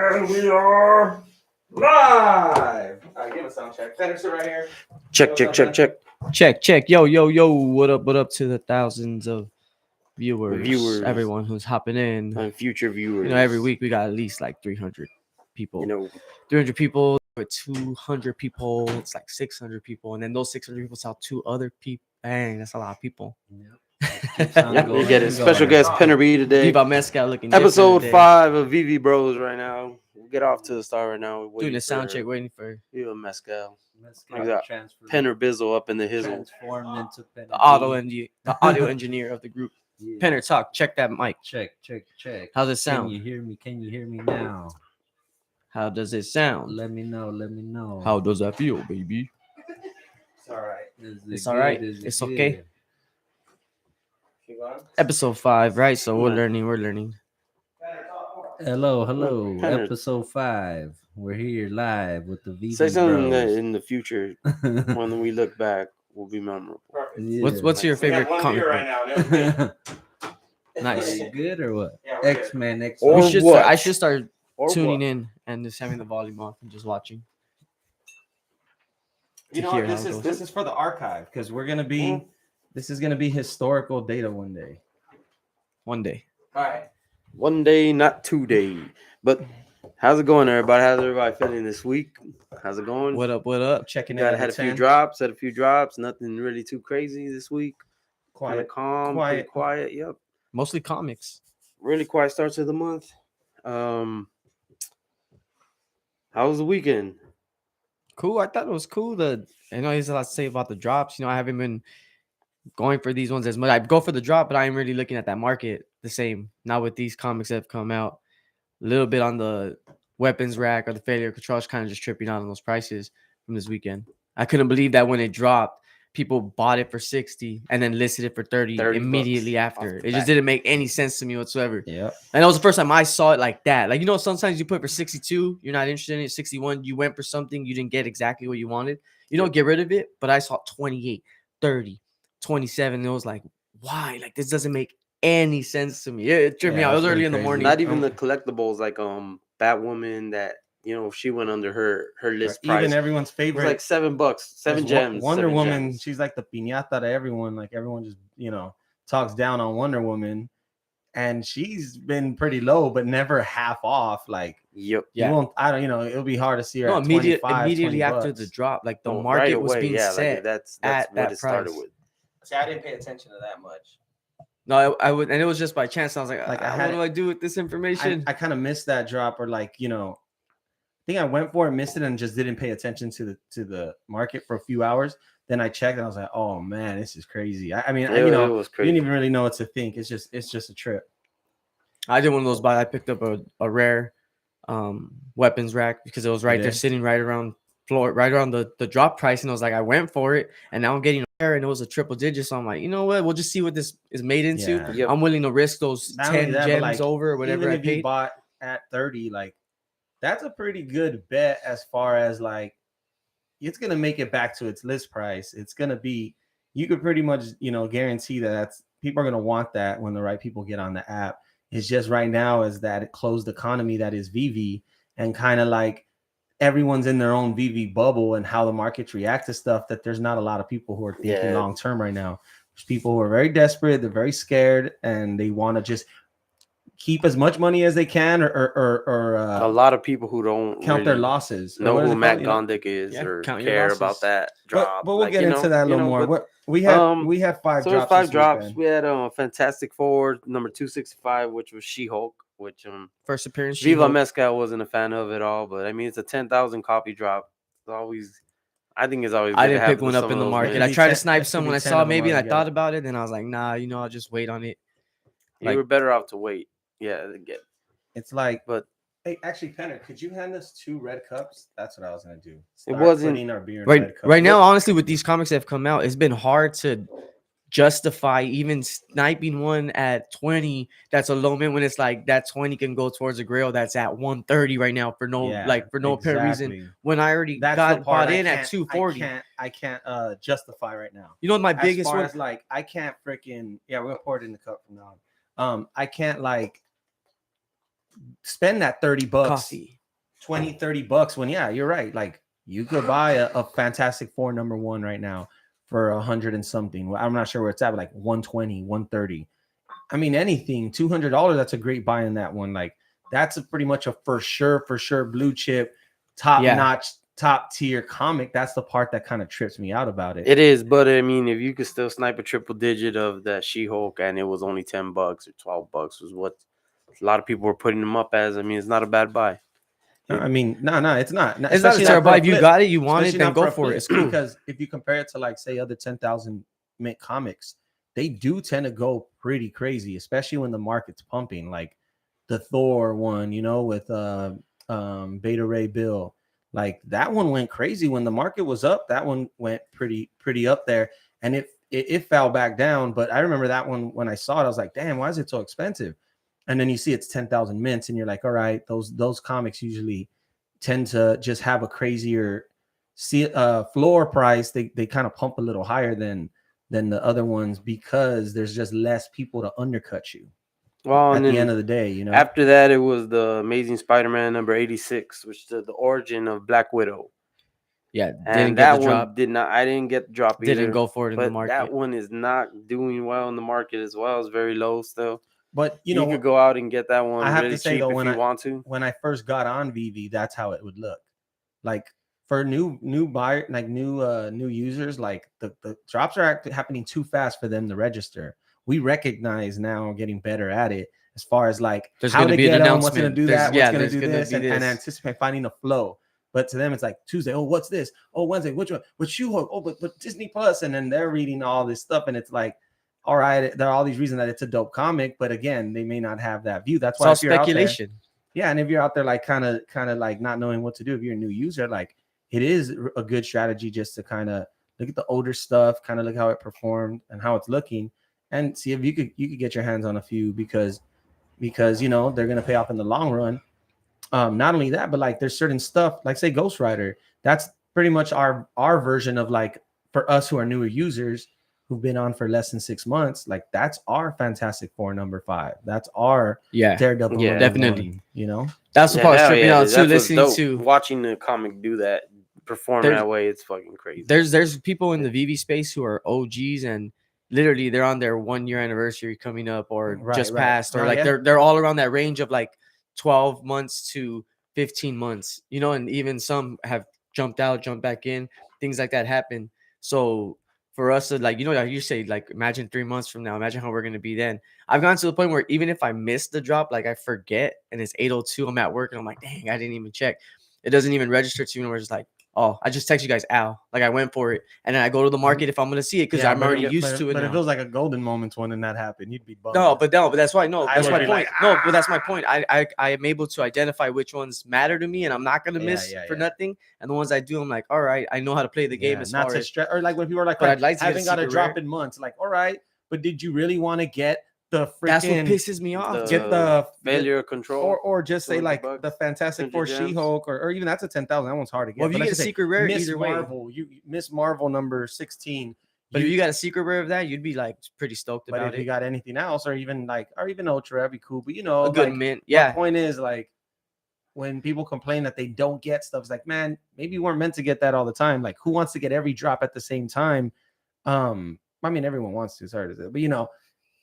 And we are live. All right, give a sound check. Henderson right here. Check. Check. Yo. What up to the thousands of viewers. Viewers. Everyone who's hopping in. And future viewers. Every week we got at least like 300 people. 300 people with 200 people. It's like 600 people. And then those 600 people saw two other people. Dang, that's a lot of people. Yeah, we get it. Special guest Penner B today. Viva Mezcal looking Episode today. 5 of Veve Bros right now. We'll get off to the start right now. Doing the sound check, waiting for Viva Mezcal. Transferred, Penner Bizzle up in the hizzle. transformed into Penner. the audio engineer of the group. Yeah. Penner, talk. Check that mic. Check. How's it sound? Can you hear me now? How does it sound? Let me know. How does that feel, baby? It's all right. It's all right. Is it It's good? okay. Keep on. Episode 5, right? So we're learning. Hello. Penner. Episode 5. We're here live with the VV Say something Bros. that in the future, when we look back, will be memorable. Perfect. Yeah. What's your We got favorite one comic beer book? right now. Nice. Is it good or what? Yeah, we're good. X-Men. Or I should start Or tuning what? in and just having the volume off and just watching. You know hear what? how it goes. This is for the archive because we're gonna be. This is gonna be historical data one day. One day. All right. One day, not 2 days. But how's it going, everybody? How's everybody feeling this week? How's it going? What up? Checking in. Had at a few 10. drops. Nothing really too crazy this week. Kind of Quiet. calm, pretty quiet. Yep. Mostly comics. Really quiet start to the month. How was the weekend? Cool. I thought it was cool. I know there's a lot to say about the drops. I haven't been going for these ones as much. I go for the drop, but I ain't really looking at that market the same. Not with these comics that have come out. A little bit on the weapons rack or the failure control, kind of just tripping out on those prices from this weekend. I couldn't believe that when it dropped, people bought it for 60 and then listed it for 30 immediately after. off the It just bat. didn't make any sense to me whatsoever. Yep. And that was the first time I saw it like that. Like, sometimes you put for 62, you're not interested in it. 61, you went for something, you didn't get exactly what you wanted. You don't get rid of it, but I saw 28, 30, 27. And it was like, why? Like, this doesn't make any sense to me. It tripped me out. It was that's early pretty in the crazy. morning. Not even the collectibles like Batwoman that she went under her list price. Even everyone's It was favorite. like $7, 7 Because gems. Wonder 7 Woman. gems. She's like the piñata to everyone. Like everyone just talks down on Wonder Woman, and she's been pretty low, but never half off. Like Yep. Yeah. you won't. I don't. It'll be hard to see her. No, at immediately 20 after bucks. the drop, like the Oh, market right was away, being yeah, set. like that's at what that it started price. with. See, I didn't pay attention to that much. No, I would, and it was just by chance. I was like, Like, what do I do with this information? I kind of missed that drop, or I think I went for it, missed it, and just didn't pay attention to the market for a few hours. Then I checked, and I was like, "Oh man, this is crazy." I mean, It was you crazy. didn't even really know what to think. It's just a trip. I did one of those buys. I picked up a rare weapons rack because it was right there, did? sitting right around the drop price, and I was like, I went for it, and now I'm getting a rare, and it was a triple digit. So I'm like, you know what? We'll just see what this is made into. Yeah. Yep. I'm willing to risk those Not only 10 that, but, gems over or whatever Even I if you paid. bought at 30, that's a pretty good bet as far as it's gonna make it back to its list price. It's gonna be, you could pretty much guarantee that people are gonna want that when the right people get on the app. It's just right now is that closed economy that is VV, and kind of like everyone's in their own VV bubble and how the markets react to stuff, that there's not a lot of people who are thinking Yeah. long term right now. There's people who are very desperate, they're very scared, and they want to just keep as much money as they can, or A lot of people who don't count their really losses. Or know what is who it Matt called, Gondik is Yeah, or count your care losses. about that But drop. we'll get into that a little more. but- We had 5 so drops. there's 5 this drops. weekend. We had Fantastic Four number 265, which was She-Hulk, which First appearance. Viva She-Hulk. Mezcal wasn't a fan of at all, but I mean it's a 10,000 copy drop. It's always, I think it's always. I good to didn't have pick one some up in of the those, market. man. I Maybe tried to 10 snipe it could someone be I 10 saw of them maybe, and I altogether. thought about it. Then I was like, nah, I'll just wait on it. You were better off to wait. Yeah, to get. It's like, But hey, actually, Penner, could you hand us 2 red cups? That's what I was gonna do. wasn't- putting our beer in Right, red cups. right now, honestly, with these comics that have come out, it's been hard to justify even sniping one at 20 that's a low mint when it's like that 20 can go towards a grail that's at 130 right now for no Yeah, apparent reason, exactly. when I already That's got the part bought I in at can't- 240. I can't justify right now. My As biggest far one. as I can't freaking, yeah, we're gonna pour it in the cup from now on. I can't spend that $30, Coffee. 20, $30 when you're right. Like you could buy a Fantastic Four #1 right now for 100 and something. I'm not sure where it's at, but like 120, 130. I mean, anything, $200, that's a great buy in that one. Like that's pretty much a for sure blue chip, top notch, top tier comic. That's the part that kind of trips me out about it. It is, but I mean, if you could still snipe a triple digit of that She-Hulk and it was only $10 or $12 was what a lot of people were putting them up as. I mean, it's not a bad buy. No, I mean, no, it's not. It's not a terrible buy. If you got it, you want it, Especially then not go a for it. flip, It's cool. because if you compare it to like say other 10,000 mint comics, they do tend to go pretty crazy, especially when the market's pumping. Like the Thor one, you know, with Beta Ray Bill, like that one went crazy when the market was up. That one went pretty up there, and it fell back down. But I remember that one when I saw it, I was like, damn, why is it so expensive? And then you see it's 10,000 mints, and you're like, all right, those comics usually tend to just have a crazier floor price. They kind of pump a little higher than the other ones because there's just less people to undercut you. Well, at the end of the day, you know. After that, it was the Amazing Spider-Man #86, which is the origin of Black Widow. Yeah, and that one did not. I didn't get the drop either. Didn't go for it in the market. That one is not doing well in the market as well. It's very low still. But you could go out and get that one. I have really to say cheap though, if you want to. When I first got on Veve, that's how it would look. Like for new buyer, like new users, like the drops are happening too fast for them to register. We recognize now, getting better at it as far as like there's how to get them, what's going to do that, what's going to do this, and anticipate finding a flow. But to them, it's like Tuesday. Oh, what's this? Oh, Wednesday. Which one? Which She-Hulk? Oh, but Disney Plus, and then they're reading all this stuff, and it's like, all right, there are all these reasons that it's a dope comic, but again, they may not have that view. That's why it's all speculation. Yeah, and if you're out there like kind of like not knowing what to do, if you're a new user, like it is a good strategy just to kind of look at the older stuff, kind of look how it performed and how it's looking, and see if you could get your hands on a few because you know they're gonna pay off in the long run. Not only that, but like there's certain stuff like say Ghost Rider. That's pretty much our version of like for us who are newer users who've been on for less than 6 months. Like that's our Fantastic Four #5. That's our Daredevil. Yeah, definitely. You know, that's the part stripping out too. Listening to watching the comic do that, perform that way, it's fucking crazy. There's people in the Veve space who are OGs and literally they're on their 1 year anniversary coming up or just passed or like they're all around that range of like 12 months to 15 months, you know, and even some have jumped out, jumped back in, things like that happen. So for us to like, you know, like you say, like imagine 3 months from now, imagine how we're going to be then. I've gotten to the point where even if I miss the drop, like I forget and it's 8:02, I'm at work and I'm like, dang, I didn't even check. It doesn't even register to me. And we're just like, oh, I just text you guys, ow. Like I went for it. And then I go to the market if I'm going to see it because I'm already used to it. But now. it feels like a golden moment when that happened. You'd be bummed. No, but that's why. No, that's my point. Like, but that's my point. I am able to identify which ones matter to me and I'm not going to miss for nothing. And the ones I do, I'm like, all right, I know how to play the game as not far to as. stress. Or like when people are like, but I'd like to haven't got a drop in months. Like, all right, but did you really want to get the freaking? That's what pisses me off. Get the failure control, or just say like the Fantastic Four She-Hulk, or even that's a 10,000. That one's hard to get. Well, if you get a secret rare, Miss either Marvel, way. you Miss Marvel #16. But if you got a secret rare of that, you'd be like pretty stoked about it. But if you got anything else, or even Ultra, that'd be cool. But you know, a good mint. Yeah. The point is like when people complain that they don't get stuff, it's like, man, maybe you weren't meant to get that all the time. Like, who wants to get every drop at the same time? I mean, everyone wants to. Sorry to say, but you know.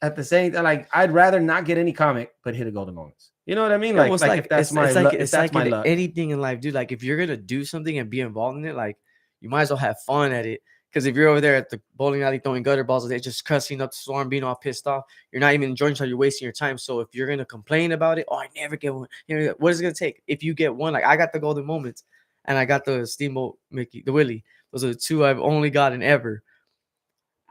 At the same time, like I'd rather not get any comic, but hit a golden moments. You know what I mean? Like if that's my luck. Anything in life, dude. Like if you're gonna do something and be involved in it, like you might as well have fun at it. Because if you're over there at the bowling alley throwing gutter balls, they're just cussing up the storm, being all pissed off. You're not even enjoying it. You're wasting your time. So if you're gonna complain about it, oh, I never get one. You know, what is it gonna take? If you get one, like I got the golden moments, and I got the Steamboat Mickey, the Willie. Those are the two I've only gotten ever.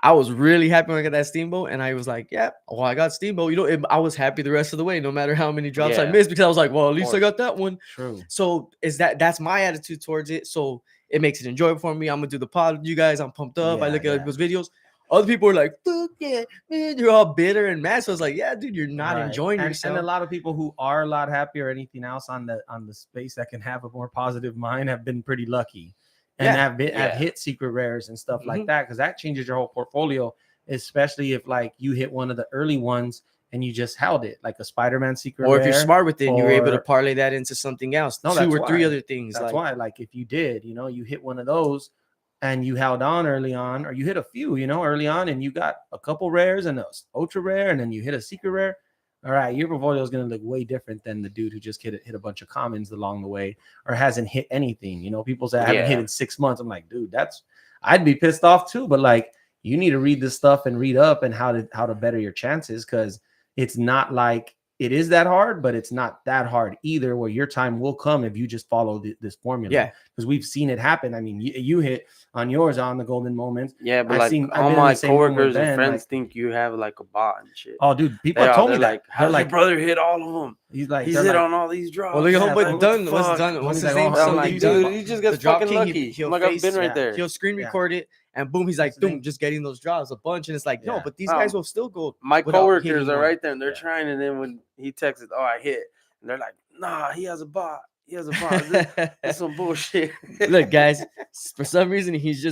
I was really happy when I got that Steamboat, and I was like, yeah, well, I got Steamboat. You know, I was happy the rest of the way, no matter how many drops I missed, because I was like, well, at least I got that one. True. So that's my attitude towards it. So it makes it enjoyable for me. I'm going to do the pod with you guys. I'm pumped up. I look at those videos. Other people are like, fuck yeah, man, you're all bitter and mad. So I was like, yeah, dude, you're not enjoying yourself. And a lot of people who are a lot happier or anything else on the space that can have a more positive mind have been pretty lucky. And have hit secret rares and stuff like that, because that changes your whole portfolio, especially if like you hit one of the early ones and you just held it like a Spider-Man secret Or if you're rare, smart with it, and you're able to or- parlay that into something else, No, 2 that's or 3 why. other things. That's Like, why, like, if you did, you hit one of those and you held on early on, or you hit a few, early on, and you got a couple rares and a ultra rare, and then you hit a secret rare. All right, your portfolio is going to look way different than the dude who just hit a bunch of commons along the way or hasn't hit anything. People say I haven't hit in 6 months. I'm like, dude, I'd be pissed off too. But like, you need to read this stuff and read up and how to better your chances, because it's not like it is that hard, but it's not that hard either, where your time will come if you just follow this formula. Yeah, because we've seen it happen. I mean, you hit on yours on the golden moments. Yeah, but I've like been all in my the same room with coworkers and Ben, friends like, think you have like a bot and shit. oh, dude, people They have are, told me they're that. like, how's your brother hit all of them? He's like, He's they're hit like, on all these drops. well, look at Yeah, homeboy it's done. like, What's fuck. done? What's He's his like, name? oh, I'm Something like, done. dude, he just gets The drop fucking king, lucky. he'll I'm like, I've face, been right there. he'll screen Yeah. record it, and boom, he's like, That's the boom, thing. just getting those drops a bunch, and it's like, no, Yeah. but these guys will still go. My without coworkers hitting are one. right there and they're Yeah. trying, and then when he texts, oh, I hit, and they're like, nah, he has a bot. He has a bot. That's some bullshit. Look, guys, for some reason he's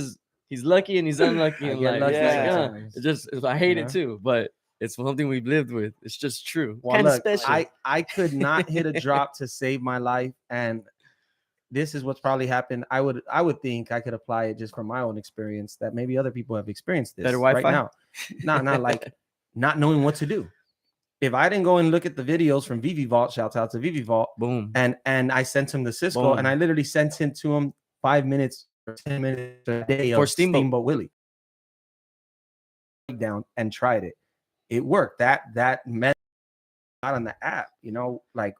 lucky and he's unlucky I in get life. lucky It's like, sometimes. I hate You it know? too, but it's something we've lived with. It's just true. Well, Kind of look, special. I could not hit a drop to save my life, and this is what's probably happened. I would think I could apply it just from my own experience, that maybe other people have experienced this Better right Wi-Fi? now. Not like not knowing what to do. If I didn't go and look at the videos from Veve Vault, shouts out to Veve Vault, Boom. and I sent him the Cisco, Boom. and I literally sent it to him 5 minutes or 10 minutes a day For of Steamboat. Willie down and tried it. It worked. That met out on the app, like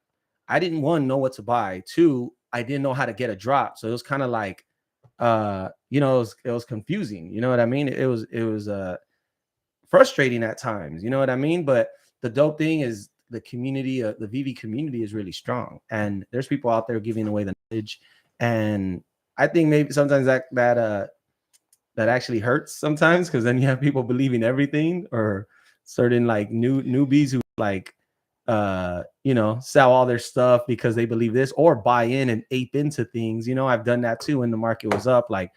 I didn't, one, know what to buy. Two, I didn't know how to get a drop. So it was kind of like it was confusing. You know what I mean? It was frustrating at times, you know what I mean? But the dope thing is the community, the Veve community is really strong, and there's people out there giving away the knowledge. And I think maybe sometimes that actually hurts sometimes, because then you have people believing everything, or certain like newbies who like sell all their stuff because they believe this, or buy in and ape into things. I've done that too when the market was up. Like,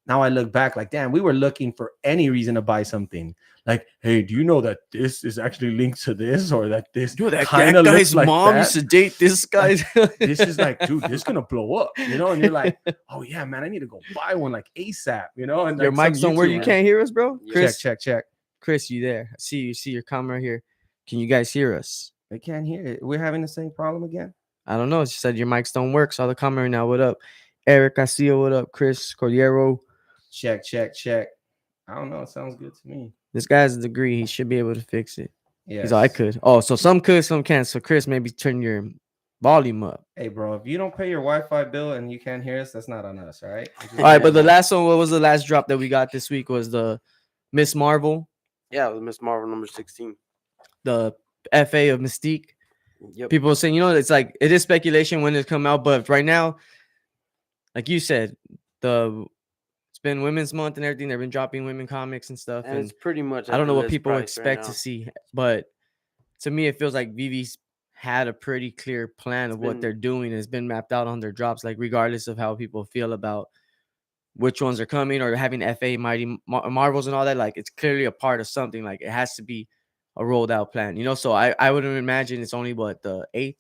now I look back like, damn, we were looking for any reason to buy something. Like, hey, do you know that this is actually linked to this, or that this kind of guy's like mom that? used to date this guy. This is like, dude, this is gonna blow up, and you're like, oh yeah, man, I need to go buy one like ASAP, and Your like mic's don't work. You can't hear us, bro. Yeah. Chris, check. Chris, you there? You see your camera here. Can you guys hear us? They can't hear it. We're having the same problem again. I don't know. She said your mics don't work. Saw the comment now. What up? Eric Castillo, what up? Chris Cordero. Check. I don't know. It sounds good to me. This guy has a degree. He should be able to fix it. Yeah. He's all, I could. Oh, so some could, some can't. So Chris, maybe turn your volume up. Hey, bro, if you don't pay your Wi-Fi bill and you can't hear us, that's not on us, all right? All right, but the last one, what was the last drop that we got this week? Was the Miss Marvel, Yeah, it was Miss Marvel number 16. the FA of Mystique. Yep. People are saying, it's like it is speculation when it come out, but right now, like you said, it's been Women's Month and everything. They've been dropping women comics and stuff, And it's pretty much. I don't know what list people price expect right to see, but to me, it feels like Veve's had a pretty clear plan of what they're doing. It's been mapped out on their drops, like regardless of how people feel about which ones are coming or having FA Mighty Marvels and all that. Like, it's clearly a part of something. Like, it has to be a rolled out plan, So I would imagine it's only the 8th,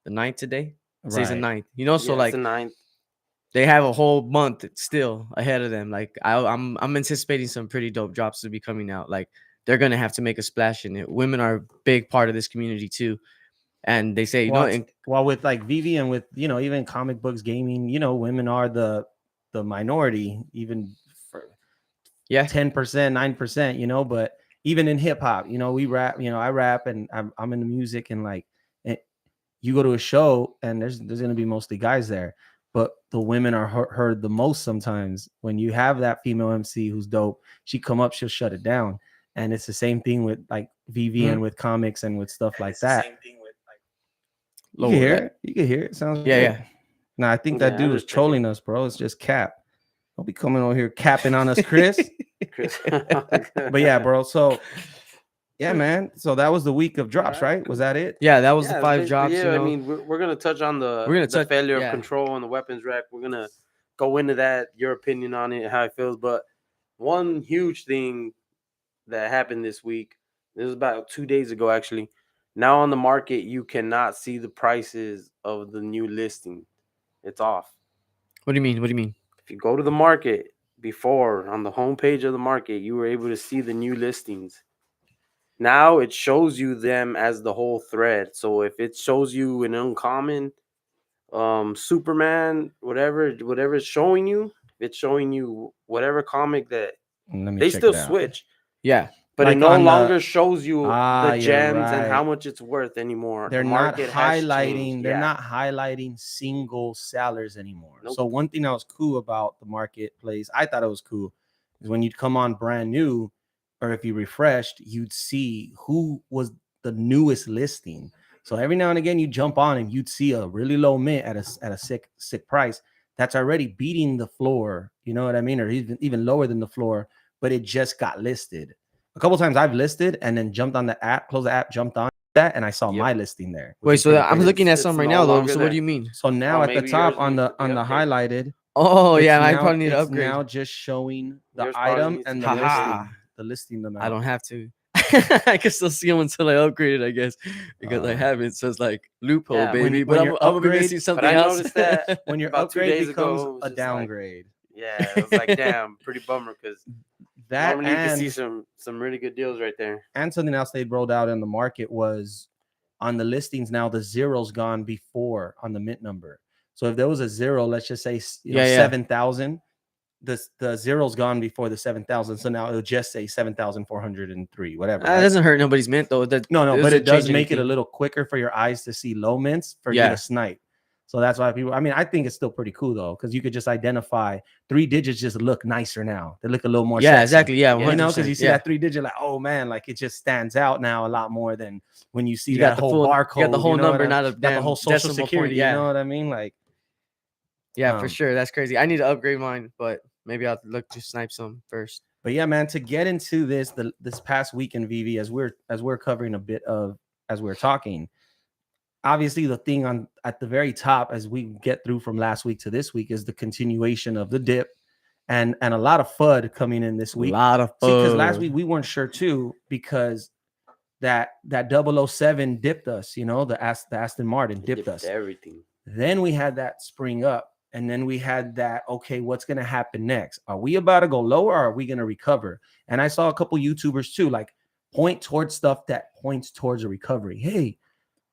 the 9th today. It says the 9th, So Yeah, like it's the 9th. they have a whole month still ahead of them. Like, I'm anticipating some pretty dope drops to be coming out. Like, they're gonna have to make a splash in it. Women are a big part of this community too, and they say well, with like Veve and with even comic books, gaming, women are the minority, even for 10%, 9%, but even in hip hop, we rap, I rap, and I'm into music, and like you go to a show and there's gonna be mostly guys there, but the women are heard the most sometimes. When you have that female MC who's dope, she come up, she'll shut it down. And it's the same thing with like Veve and with comics and with stuff like that. same thing with you can hear it. You can hear it. Sounds good. Yeah. Nah, I think that dude was trolling us, bro. It's just Cap. Don't be coming over here capping on us, Chris. But yeah, bro. So yeah, man. So that was the week of drops, right? Was that it? Yeah, that was the 5 drops. Yeah, I mean, we're gonna touch on the failure of control on the weapons rack. We're gonna go into that, your opinion on it, how it feels. But one huge thing that happened this week This was about 2 days ago, actually. Now on the market, you cannot see the prices of the new listing. It's off. What do you mean? What do you mean? If you go to the market before on the homepage of the market, you were able to see the new listings. Now it shows you them as the whole thread. So if it shows you an uncommon, Superman, whatever it's showing you, it's showing you whatever comic that Let me they check still it out. switch, Yeah. but Like it no on the- longer shows you the you're gems and how right. much it's worth anymore. They're The not market has highlighting. changed. They're Yeah. not highlighting single sellers anymore. Nope. So one thing that was cool about the marketplace, I thought it was cool, is when you'd come on brand new, or if you refreshed, you'd see who was the newest listing. So every now and again, you jump on and you'd see a really low mint at a sick price that's already beating the floor. You know what I mean, or even lower than the floor, but it just got listed. A couple times I've listed and then jumped on the app, closed the app, jumped on that, and I saw Yep. my listing there. which Wait, is so pretty I'm crazy. looking at It's some right no now though. longer So what there. do you mean? So now Oh, at the maybe top yours on needs the to be on the upgraded. highlighted, Oh it's yeah, I now- probably need to it's upgrade. now just showing the Yours probably item needs to and be the upgraded. listing amount. I don't have to. I can still see them until I upgrade it, I guess, because I haven't. So it's like loophole, Yeah, when- baby. when but I'm your gonna be upgrade- missing But something I else. noticed that When your about 2 upgrade days becomes ago, it was a just like- downgrade. Yeah, it was like, damn, pretty bummer because That normally you can see and some really good deals right there. something else they rolled out in the market was on the listings. Now the zero's gone before on the mint number. So if there was a zero, let's just say Yeah. 7,000, the zero's gone before the 7,000. So now it'll just say 7,403, whatever. That right? doesn't hurt nobody's mint though. That No, but doesn't it does change make it a anything. little quicker for your eyes to see low mints for you Yeah. to snipe. So that's why people, I mean, I think it's still pretty cool though, because you could just identify 3 digits just look nicer now. They look a little more Yeah, sexy. exactly. Yeah, You You know, 100%. because you see yeah. that 3 digit, like, oh man, like it just stands out now a lot more than when you see You that got the whole full barcode. You got the whole you know number, what I- not a got the damn whole social decimal security. point. Yeah, You know what I mean? Like, yeah, for um, sure. That's crazy. I need to upgrade mine, but maybe I'll look to snipe some first. but yeah, man, to get into this past weekend, Vivi, as we're covering a bit of as we're talking. Obviously, the thing on at the very top as we get through from last week to this week is the continuation of the dip and a lot of FUD coming in this A week. lot of See, because last fun. week we weren't sure too, because that 007 dipped us, the Aston Martin It dipped us. everything. Then we had that spring up, and then we had that, okay, what's going to happen next? Are we about to go lower, or are we going to recover? And I saw a couple YouTubers too, like point towards stuff that points towards a recovery. Hey,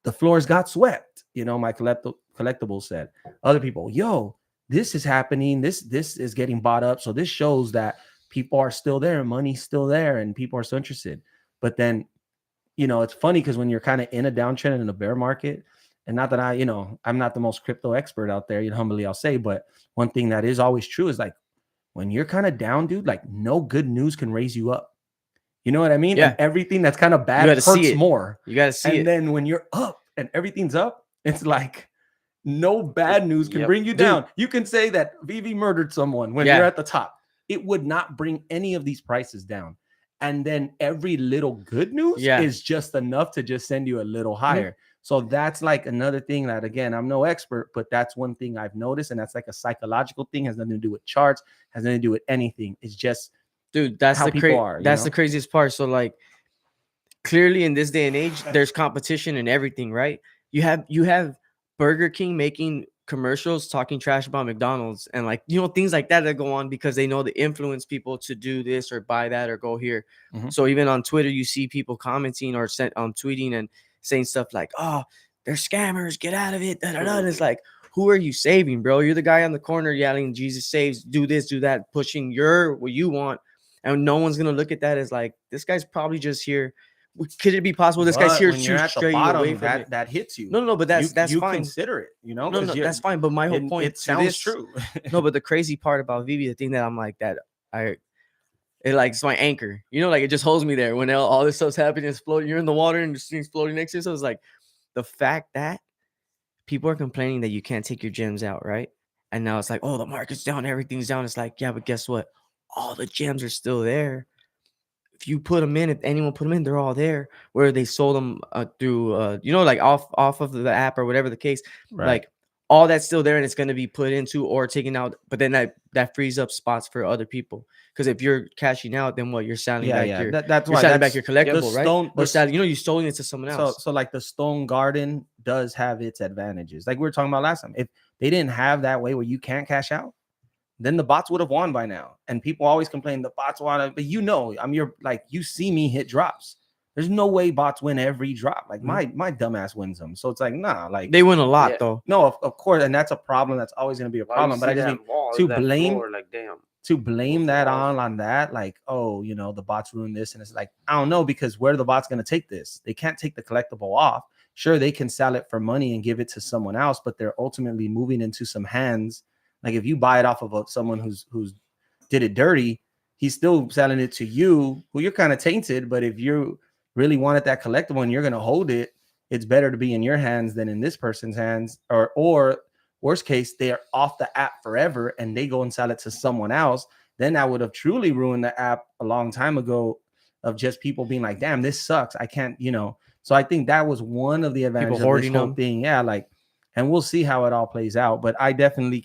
the floors got swept. My collectible said. Other people, yo, this is happening. This is getting bought up. So this shows that people are still there, money's still there, and people are so interested. But then, it's funny because when you're kind of in a downtrend and in a bear market, and not that I'm not the most crypto expert out there, humbly I'll say, but one thing that is always true is like when you're kind of down, dude, like no good news can raise you up. You know what I mean? Yeah. And everything that's kind of bad gotta see hurts it. more. You got to see And it. then when you're up and everything's up, it's like no bad news can Yep. bring you Dude. down. You can say that Veve murdered someone when Yeah. you're at the top. It would not bring any of these prices down. And then every little good news Yeah. is just enough to just send you a little higher. So that's like another thing that, again, I'm no expert, but that's one thing I've noticed. And that's like a psychological thing, has nothing to do with charts, has nothing to do with anything. It's just, Dude, that's how the people are, that's you the know? craziest part. So like clearly in this day and age, there's competition and everything, right? You have Burger King making commercials talking trash about McDonald's and like things like that go on because they know they influence people to do this or buy that or go here. Mhm. So even on Twitter, you see people commenting or tweeting and saying stuff like, "Oh, they're scammers, get out of it." Da, da, da. And it's like, who are you saving, bro? You're the guy on the corner yelling, "Jesus saves," do this, do that, pushing what you want. And no one's gonna look at that as like, this guy's probably just here. Could it be possible this guy's But here when you're to at the stray you away bottom, from it? that hits you. No, but that's you fine. consider it, No, 'cause that's fine. But my whole point it to sounds this, true. no, but the crazy part about Veve, the thing that I'm like that it's my anchor. Like it just holds me there when all this stuff's happening. It's floating. You're in the water and the thing's floating next to you. So it's like the fact that people are complaining that you can't take your gems out, right? And now it's like, oh, the market's down, everything's down. It's like, yeah, but guess what? All the gems are still there. If you put them in, if anyone put them in, they're all there. Where they sold them through, like off of the app or whatever the case. Right. Like all that's still there and it's going to be put into or taken out. But then that frees up spots for other people. Because if you're cashing out, then what, you're selling back your That's you're why selling that's back your collectible, the right? stone. Or selling, you stolen it to someone else. So like the stone garden does have its advantages. Like we were talking about last time. If they didn't have that way where you can't cash out, then the bots would have won by now. And people always complain the bots won, but you see me hit drops. There's no way bots win every drop. Like my dumbass wins them. So it's like, nah, like They win a lot though. No, of course, and that's a problem. That's always going to be a problem. But I just think to blame like, damn, to blame that on that, like, oh, the bots ruined this, and it's like, I don't know, because where are the bots going to take this? They can't take the collectible off. Sure, they can sell it for money and give it to someone else, but they're ultimately moving into some hands. Like if you buy it off of someone who's did it dirty, he's still selling it to you, who you're kind of tainted. But if you really wanted that collectible and you're going to hold it, it's better to be in your hands than in this person's hands. Or worst case, they're off the app forever and they go and sell it to someone else. Then that would have truly ruined the app a long time ago, of just people being like, damn, this sucks. I can't, So I think that was one of the advantages of this whole thing. Yeah, like, and we'll see how it all plays out. But I definitely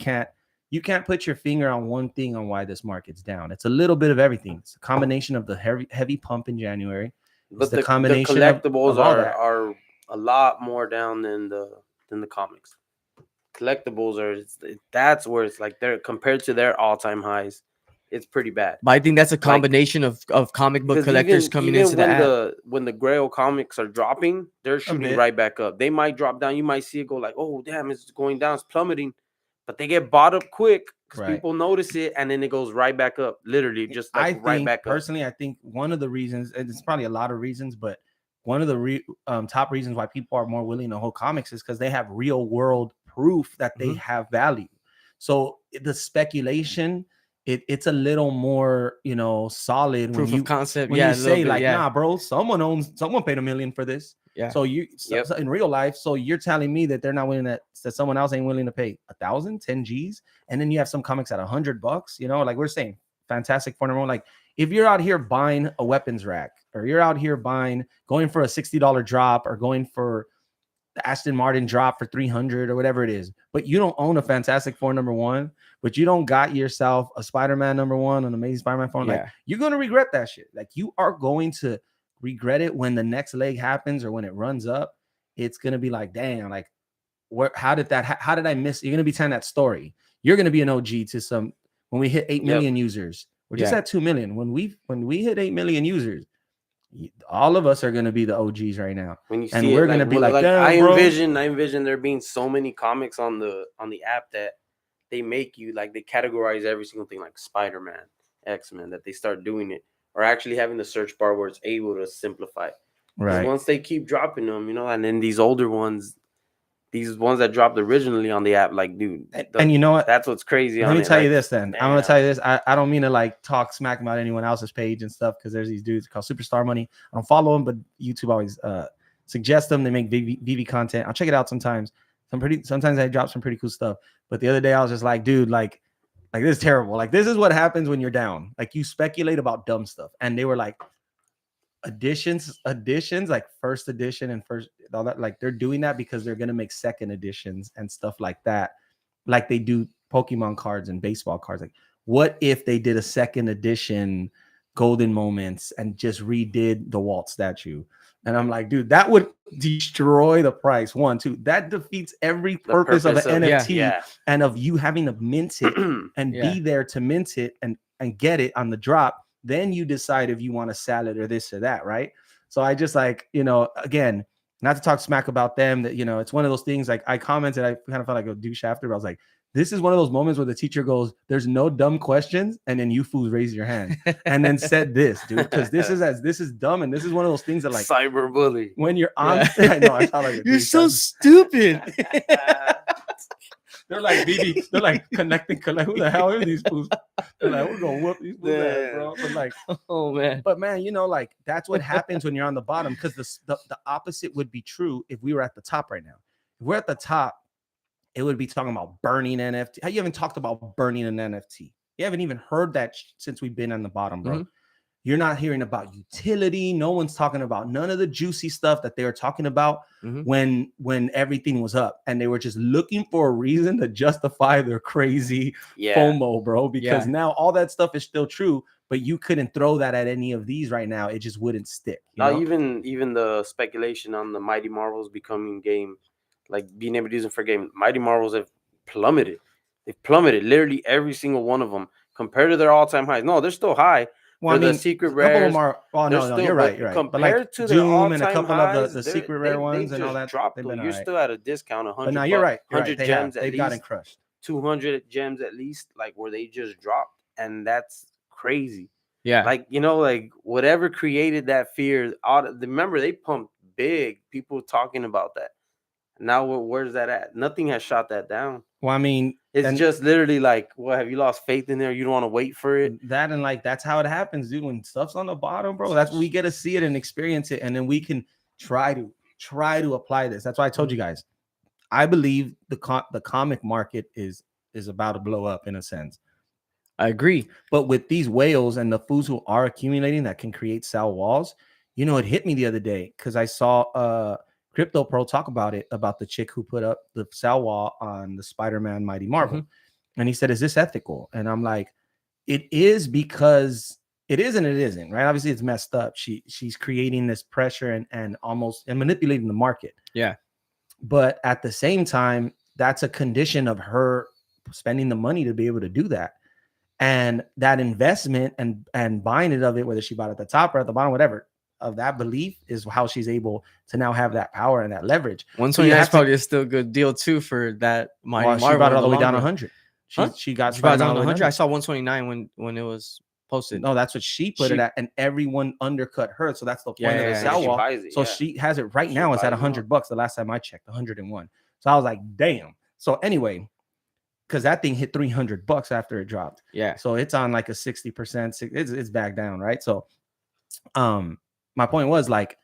you can't put your finger on one thing on why this market's down. It's a little bit of everything. It's a combination of the heavy pump in January. But the combination collectibles are a lot more down than the comics. Collectibles that's where it's like they're compared to their all-time highs. It's pretty bad. But I think that's a combination of comic book collectors coming into the app. When the Grail comics are dropping, they're shooting right back up. They might drop down. You might see it go like, oh damn, it's going down, it's plummeting. But they get bought up quick because people notice it, and then it goes right back up. Literally, just like right back up. Personally, I think one of the reasons, and it's probably a lot of reasons, but one of the top reasons why people are more willing to hold comics is because they have real world proof that they have value. So the speculation, it's a little more, solid. Proof of concept. When you say like, nah, bro, someone paid $1 million for this. Yeah. So so in real life, so you're telling me that they're not willing that someone else ain't willing to pay 1,000, 10 G's, and then you have some comics at $100. Like we're saying, Fantastic Four #1. Like if you're out here buying a weapons rack, or you're out here going for a $60 drop, or going for the Aston Martin drop for 300 or whatever it is, but you don't own a Fantastic Four #1, but you don't got yourself a Spider-Man #1, an Amazing Spider-Man phone, like you're gonna regret that shit. Like you are going to regret it when the next leg happens or when it runs up. It's gonna be like, damn, like how did I miss? You're gonna be telling that story. You're gonna be an OG to some when we hit 8 million users. We're just at 2 million. When we hit 8 million users, all of us are gonna be the OGs right now. And we're gonna be like, I envision there being so many comics on the app that they make you like they categorize every single thing like Spider-Man, X-Men, that they start doing it. Or actually having the search bar where it's able to simplify. Right. Once they keep dropping them, and then these older ones, these ones that dropped originally on the app, like, dude. And you know what? That's what's crazy. Let me tell you this then. Damn. I'm going to tell you this. I don't mean to like talk smack about anyone else's page and stuff, because there's these dudes called Superstar Money. I don't follow them, but YouTube always suggests them. They make Veve content. I'll check it out sometimes. Sometimes they drop some pretty cool stuff. But the other day I was just like, dude, like this is terrible. Like this is what happens when you're down. Like you speculate about dumb stuff. And they were like editions, like first edition and first all that. Like they're doing that because they're gonna make second editions and stuff like that. Like they do Pokemon cards and baseball cards. Like what if they did a second edition Golden Moments and just redid the Walt statue? And I'm like, dude, that would destroy the price. 1, 2, that defeats every purpose of an NFT and of you having to mint it and be there to mint it and get it on the drop. Then you decide if you want to sell it or this or that, right? So I just like, again, not to talk smack about them, that, it's one of those things. Like I commented, I kind of felt like a douche after, but I was like, this is one of those moments where the teacher goes, there's no dumb questions. And then you fools raise your hand and then said this, dude, because this is dumb. And this is one of those things that like cyberbully. When you're on, I know, I sound like you're so stupid. They're like, BB, they're like connecting. Who the hell are these fools? They're like, we're going to whoop these fools, bro. But like, oh man. But man, like that's what happens when you're on the bottom, because the opposite would be true if we were at the top right now. If we're at the top, it would be talking about burning NFT. How you haven't talked about burning an NFT? You haven't even heard that since we've been on the bottom, bro. You're not hearing about utility. No one's talking about none of the juicy stuff that they were talking about when everything was up, and they were just looking for a reason to justify their crazy FOMO, bro. Because now all that stuff is still true, but you couldn't throw that at any of these right now. It just wouldn't stick. Not even the speculation on the Mighty Marvels becoming game, like being able to use them for game. Mighty Marvels have plummeted. They've plummeted literally every single one of them compared to their all-time highs. No, they're still high. Well, I mean, the secret rares, a couple of them are. Oh no, you're right. You're right. Compared but like to Doom and a couple highs, of the secret rare ones and all that, dropped. they've been You're right. still at a discount. 100. But now you're right. 100 gems at they've least. gotten crushed. 200 gems at least, like where they just dropped, and that's crazy. Yeah, like like whatever created that fear. Remember, they pumped big. People talking about that. Now where's that at? Nothing has shot that down. Well, I mean, it's just literally like, what, have you lost faith in there? You don't want to wait for it. That and like that's how it happens, dude. When stuff's on the bottom, bro, that's we get to see it and experience it, and then we can try to apply this. That's why I told you guys. I believe the comic market is about to blow up in a sense. I agree. But with these whales and the fools who are accumulating that can create sell walls, it hit me the other day because I saw Crypto Pro talk about it, about the chick who put up the sell wall on the Spider-Man Mighty Marvel. And he said, is this ethical? And I'm like, it is, because it is and it isn't, right? Obviously it's messed up. She's creating this pressure and almost manipulating the market. Yeah. But at the same time, that's a condition of her spending the money to be able to do that. And that investment and buying it of it, whether she bought it at the top or at the bottom, whatever, of that belief is how she's able to now have that power and that leverage. 129 is probably still a good deal too for that. She bought it all the way down 100. She got it down 100. I saw 129 when it was posted. No, that's what she put it at, and everyone undercut her. So that's the point of the sell wall. So she has it right now. It's at $100. The last time I checked, 101. So I was like, damn. So anyway, because that thing hit $300 after it dropped. Yeah. So it's on like a 60%. It's back down, right? So, my point was, like,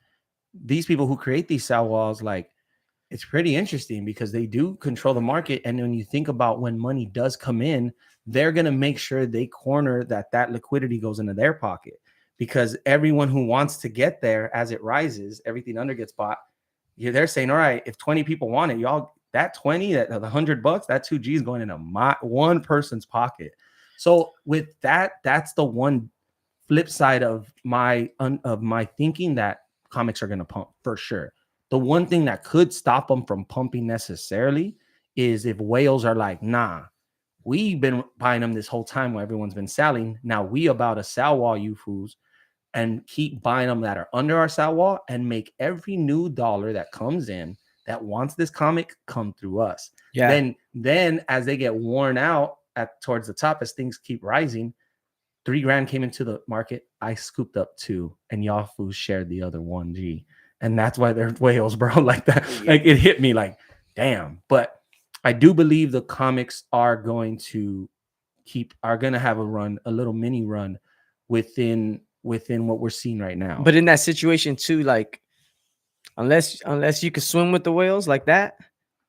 these people who create these sell walls, like, it's pretty interesting because they do control the market. And when you think about when money does come in, they're going to make sure they corner that liquidity goes into their pocket, because everyone who wants to get there as it rises, everything under gets bought. They're saying, all right, if 20 people want it, y'all, that 20, that the $100, that 2G is going into one person's pocket. So with that, that's the one flip side of my thinking that comics are going to pump for sure. The one thing that could stop them from pumping necessarily is if whales are like, nah, we've been buying them this whole time while everyone's been selling. Now we about to sell wall you fools and keep buying them that are under our sell wall and make every new dollar that comes in that wants this comic come through us. Yeah. Then as they get worn out towards the top, as things keep rising, $3,000 came into the market. I scooped up 2, and y'all fools shared the other 1G. And that's why they're whales, bro. Like that. Like it hit me like, damn. But I do believe the comics are going to have a little mini run within what we're seeing right now. But in that situation too, like, unless you can swim with the whales like that,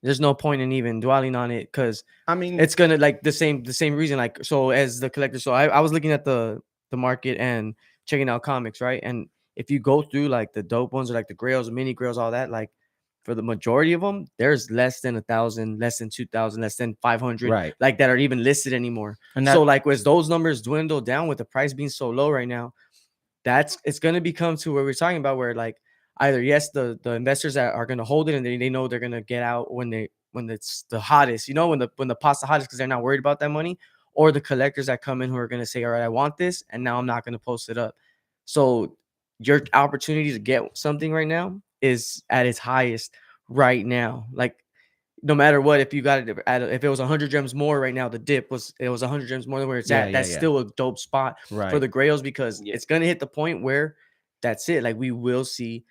there's no point in even dwelling on it, because I mean, it's gonna, like, the same reason. Like, so as the collector, so I was looking at the market and checking out comics, right? And if you go through like the dope ones or like the grails, the mini grails, all that, like for the majority of them, there's less than 1,000, less than 2,000, less than 500, right, like that are even listed anymore. And so like as those numbers dwindle down with the price being so low right now, it's gonna become to where we're talking about, where like either yes, the investors that are gonna hold it and they know they're gonna get out when it's the hottest, when the pot's the hottest because they're not worried about that money, or the collectors that come in who are gonna say, all right, I want this, and now I'm not gonna post it up. So your opportunity to get something right now is at its highest right now. Like, no matter what, if you got it if it was 100 gems more right now, the dip was 100 gems more than where it's at. That's still a dope spot for the grails, because it's gonna hit the point where that's it. Like, we will see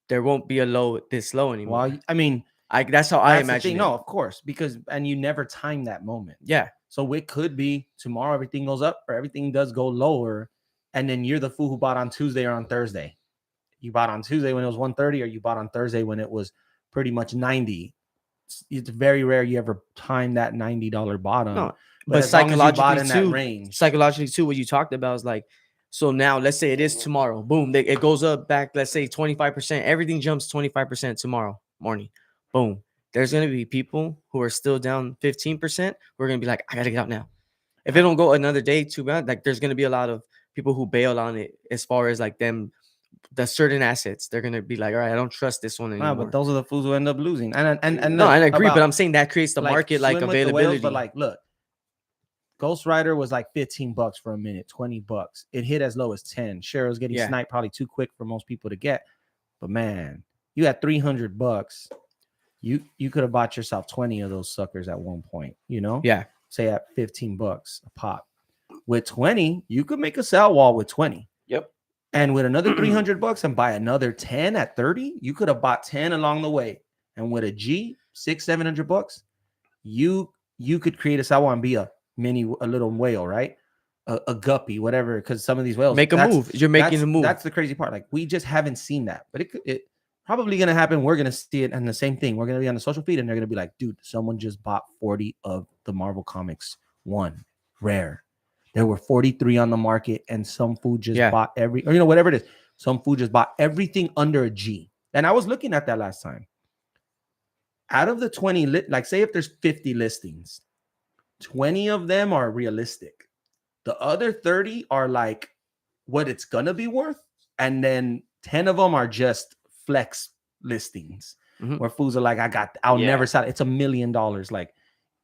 there won't be a low this low anymore. Well, I mean, that's how I imagine it. No, of course, and you never time that moment. Yeah. So it could be tomorrow everything goes up or everything does go lower, and then you're the fool who bought on Tuesday or on Thursday. You bought on Tuesday when it was 130, or you bought on Thursday when it was pretty much 90. It's very rare you ever time that $90 bottom. No, but psychologically too, what you talked about is like, So now let's say it is tomorrow. Boom, it goes up back. Let's say 25%. Everything jumps 25% tomorrow morning. Boom. There's gonna be people who are still down 15%. We're gonna be like, I gotta get out now. If it don't go another day, too bad. Like there's gonna be a lot of people who bail on it as far as like them, the certain assets. They're gonna be like, all right, I don't trust this one anymore. But those are the fools who end up losing. And no, look, I agree, about, but I'm saying that creates the like, market, like swim with the whales, availability. but like, look, Ghost Rider was like $15 for a minute, $20. It hit as low as 10. Cheryl's getting sniped probably too quick for most people to get. But man, you had $300. You could have bought yourself 20 of those suckers at one point, you know? Yeah. Say at $15 a pop. With 20, you could make a sell wall with 20. Yep. And with another $300 and buy another 10 at 30, you could have bought 10 along the way. And with a G, $600-700, you could create a sell wall and be a little whale, right? A guppy, whatever. Because some of these whales make a move. You're making a move. That's the crazy part. Like we just haven't seen that, but it probably gonna happen. We're gonna see it, and the same thing. We're gonna be on the social feed, and they're gonna be like, "Dude, someone just bought 40 of the Marvel Comics one rare. There were 43 on the market, and some food just bought or whatever it is. Some food just bought everything under a G." And I was looking at that last time. Out of the 20, like say if there's 50 listings, 20 of them are realistic. The other 30 are like what it's gonna be worth, and then 10 of them are just flex listings where fools are like, I'll never sell it. It's $1 million. Like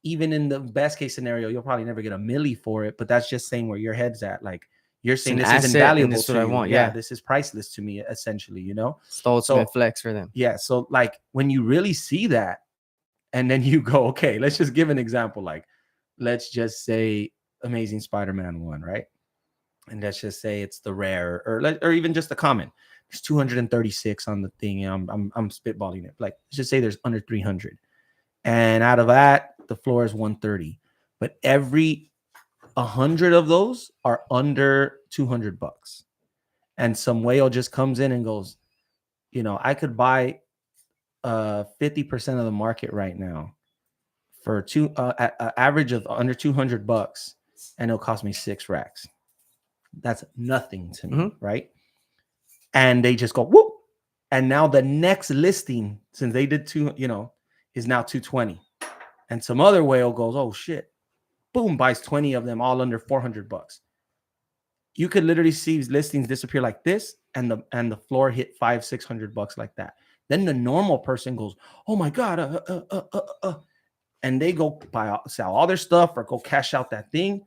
even in the best case scenario, you'll probably never get a milli for it, but that's just saying where your head's at. Like you're saying this is invaluable. This is what I want. This is priceless to me, essentially, you know. It's the ultimate flex for them. Yeah. So like when you really see that, and then you go, okay, let's just give an example. Like, let's just say Amazing Spider-Man 1, right? And let's just say it's the rare, or even just the common. There's 236 on the thing. I'm spitballing it. Like, let's just say there's under 300, and out of that, the floor is 130. But every 100 of those are under $200, and some whale just comes in and goes, I could buy 50% of the market right now for average of under $200, and it'll cost me 6 racks. That's nothing to me, right? And they just go whoop, and now the next listing, since they did is now 220, and some other whale goes, oh shit, boom, buys 20 of them all under $400. You could literally see listings disappear like this, and the floor hit $500-600 like that. Then the normal person goes, oh my god, and they go sell all their stuff or go cash out that thing,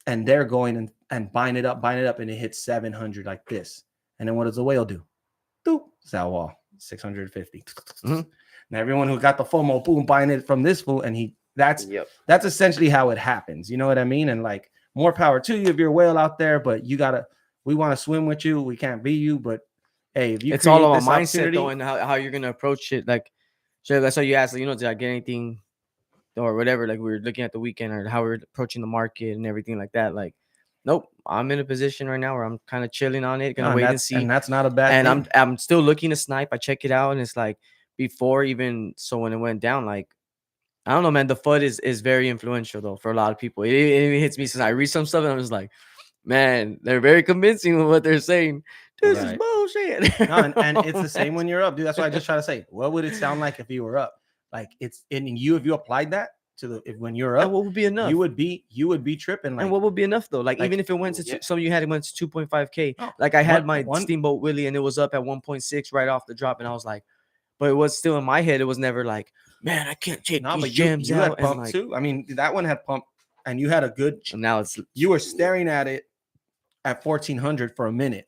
and they're going and buying it up, and it hits 700 like this. And then what does the whale do? Doop, sell wall, 650. And everyone who got the FOMO, boom, buying it from this fool, and that's essentially how it happens. You know what I mean? And like, more power to you if you're a whale out there, but we want to swim with you. We can't be you, but hey, if you it's all about mindset though, and how you're gonna approach it. Like, so that's why you asked, did I get anything or whatever? Like, we were looking at the weekend or how we're approaching the market and everything like that. Like, nope, I'm in a position right now where I'm kind of chilling on it, gonna wait and see. And that's not a bad thing. And I'm still looking to snipe. I check it out, and it's like before even. So when it went down, like, I don't know, man. The FUD is very influential though for a lot of people. It hits me since I read some stuff, and I'm just like, man, they're very convincing with what they're saying. This is bullshit. No, and it's the same when you're up, dude. That's why I just try to say, what would it sound like if you were up? Like, it's if you applied that to when you're up, what would be enough? You would be tripping. Like, and what would be enough though? Like even if it went to some of you had it went to 2.5K. Like I had my Steamboat Willie, and it was up at 1.6 right off the drop, and I was like, but it was still in my head. It was never like, man, I can't take these gems you out. Had pump too. I mean, that one had pump, and you had a good. And now you were staring at it at 1400 for a minute,